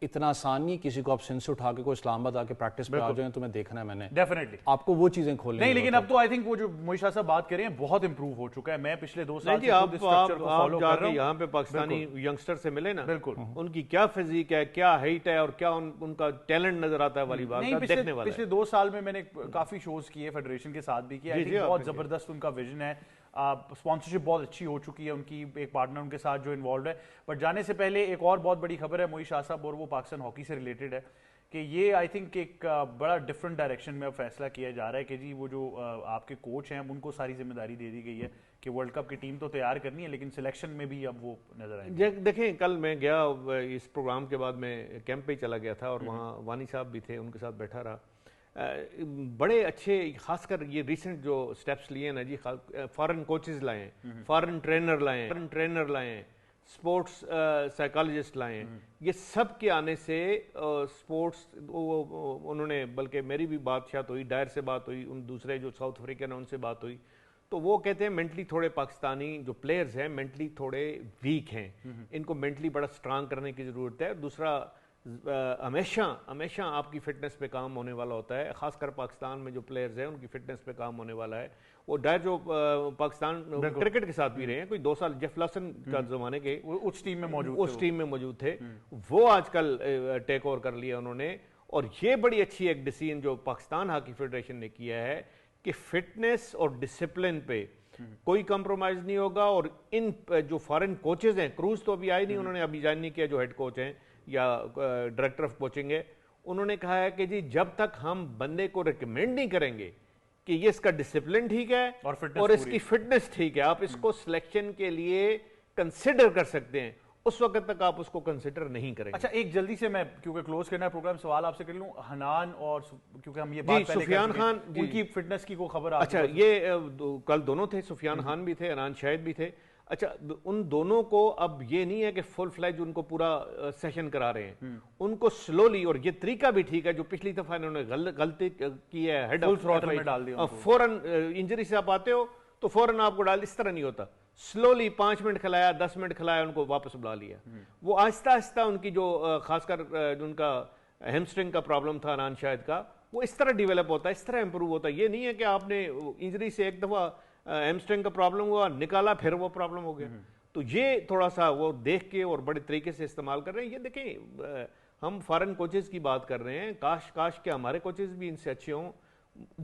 اتنا آسان نہیں کسی کو آپ سن سے اٹھا کے کوئی اسلام آباد آ کے پریکٹس پہ آ جائیں تمہیں دیکھنا ہے میں نے, ڈیفینیٹلی آپ کو وہ چیزیں کھولنی نہیں. لیکن اب تو آئی تھنک وہ جو موئی شاہ صاحب بات کریں بہت امپروو ہو چکا ہے. میں پچھلے 2 سال سے خود اس سٹرکچر کو فالو کر رہا ہوں. یہاں پہ پاکستانی ینگسٹر سے ملے نا, بالکل ان کی کیا فزیک ہے, کیا ہائٹ ہے, اور کیا ان کا ٹیلنٹ نظر آتا ہے والی بال کا, دیکھنے والا ہے. پچھلے 2 سال میں نے کافی شوز کیے, فیڈریشن کے ساتھ بھی کیا. بہت زبردست ان کا ویژن ہے, اسپانسرشپ بہت اچھی ہو چکی ہے ان کی, ایک پارٹنر ان کے ساتھ جو انوالوڈ ہے. بٹ جانے سے پہلے ایک اور بہت بڑی خبر ہے موئی شاہ صاحب, اور وہ پاکستان ہاکی سے ریلیٹڈ ہے کہ یہ آئی تھنک ایک بڑا ڈفرنٹ ڈائریکشن میں اب فیصلہ کیا جا رہا ہے کہ جی وہ جو آپ کے کوچ ہیں ان کو ساری ذمہ داری دے دی گئی ہے کہ ورلڈ کپ کی ٹیم تو تیار کرنی ہے, لیکن سلیکشن میں بھی اب وہ نظر آئے گا. دیکھیں کل میں گیا اس پروگرام کے بعد, میں کیمپ پہ چلا گیا تھا, اور وہاں وانی صاحب بھی تھے, ان کے ساتھ بیٹھا رہا. بڑے اچھے, خاص کر یہ ریسنٹ جو سٹیپس لیے نا جی, فارن کوچز لائے ہیں, فارن ٹرینر لائے ہیں, سپورٹس سائیکالوجسٹ لائے ہیں. یہ سب کے آنے سے سپورٹس انہوں نے, بلکہ میری بھی بات شاید ہوئی, ڈائر سے بات ہوئی, ان دوسرے جو ساؤتھ افریقن ہیں ان سے بات ہوئی, تو وہ کہتے ہیں مینٹلی تھوڑے پاکستانی جو پلیئرز ہیں مینٹلی تھوڑے ویک ہیں, ان کو مینٹلی بڑا سٹرانگ کرنے کی ضرورت ہے. دوسرا ہمیشہ آپ کی فٹنس پہ کام ہونے والا ہوتا ہے, خاص کر پاکستان میں جو پلیئرز ہیں ان کی فٹنس پہ کام ہونے والا ہے. وہ ڈائر جو پاکستان کرکٹ کے ساتھ بھی رہے ہیں, کوئی 2 سال جیف لاسن کا زمانے کے اس ٹیم میں موجود تھے, وہ آج کل ٹیک اوور کر لیا انہوں نے. اور یہ بڑی اچھی ایک ڈیسیژن جو پاکستان ہاکی فیڈریشن نے کیا ہے کہ فٹنس اور ڈسپلن پہ کوئی کمپرومائز نہیں ہوگا. اور ان جو فارن کوچز ہیں, کروز تو ابھی آئے نہیں, انہوں نے ابھی جوائن نہیں کیا, جو ہیڈ کوچ ہیں یا ڈائریکٹر آف کوچنگ ہے, انہوں نے کہا ہے کہ جی جب تک ہم بندے کو ریکمینڈ نہیں کریں گے کہ یہ اس کا ڈسپلن ٹھیک ہے اور اس کی فٹنس ٹھیک ہے, آپ اس کو سلیکشن کے لیے کنسیڈر کر سکتے ہیں, اس وقت تک آپ اس کو کنسیڈر نہیں کریں گے. اچھا ایک جلدی سے میں کیونکہ کلوز کرنا ہے پروگرام, سوال آپ سے کر لوں, حنان اور کیونکہ ہم یہ بات پہلے سفیان خان ان کی فٹنس کی کوئی خبر؟ اچھا یہ کل دونوں تھے, سفیان خان بھی تھے, حنان شاہد بھی تھے. اچھا ان دونوں کو اب یہ نہیں ہے کہ فل فلیج ان کو پورا سیشن کرا رہے ہیں, ان کو سلولی, اور یہ طریقہ بھی ٹھیک ہے جو پچھلی دفعہ انہوں نے غلطی کی ہے, ہیڈ فل تھروٹل میں ڈال دیا, فوراً انجری سے آپ آتے ہو تو فوراً آپ کو ڈال, اس طرح نہیں ہوتا. سلولی 5 منٹ کھلایا, 10 منٹ کھلایا, ان کو واپس بلا لیا. وہ آہستہ آہستہ ان کی جو خاص کر ان کا ہیمسٹرنگ کا پرابلم تھا حنان شاہد کا, وہ اس طرح ڈیولپ ہوتا ہے, اس طرح امپروو ہوتا ہے. یہ نہیں ہے کہ آپ نے انجری سے ایک دفعہ ہیمسٹرنگ کا پرابلم ہوا, نکالا, پھر وہ پرابلم ہو گیا. تو یہ تھوڑا سا وہ دیکھ کے اور بڑے طریقے سے استعمال کر رہے ہیں. یہ دیکھیں ہم فارن کوچز کی بات کر رہے ہیں, کاش کہ ہمارے کوچز بھی ان سے اچھے ہوں.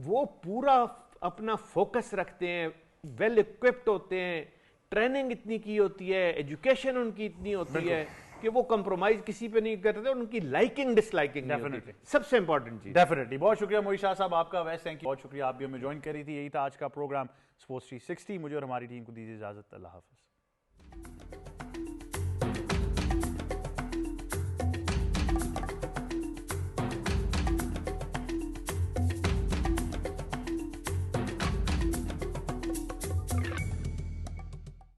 وہ پورا اپنا فوکس رکھتے ہیں, ویل ایکوپڈ ہوتے ہیں, ٹریننگ اتنی کی ہوتی ہے, ایجوکیشن ان کی اتنی ہوتی ہے کہ وہ کمپرومائز کسی پہ نہیں کرتے, ان کی لائکنگ ڈس لائکنگ سب سے امپورٹنٹ چیز. ڈیفینیٹلی. بہت شکریہ موئی شاہ صاحب آپ کا, ویسے تھینک یو, بہت شکریہ آپ بھی ہمیں جوائن کری تھی. یہی تھا آج کا پروگرام سپورٹس 360. مجھے اور ہماری ٹیم کو دیجیے اجازت, اللہ حافظ.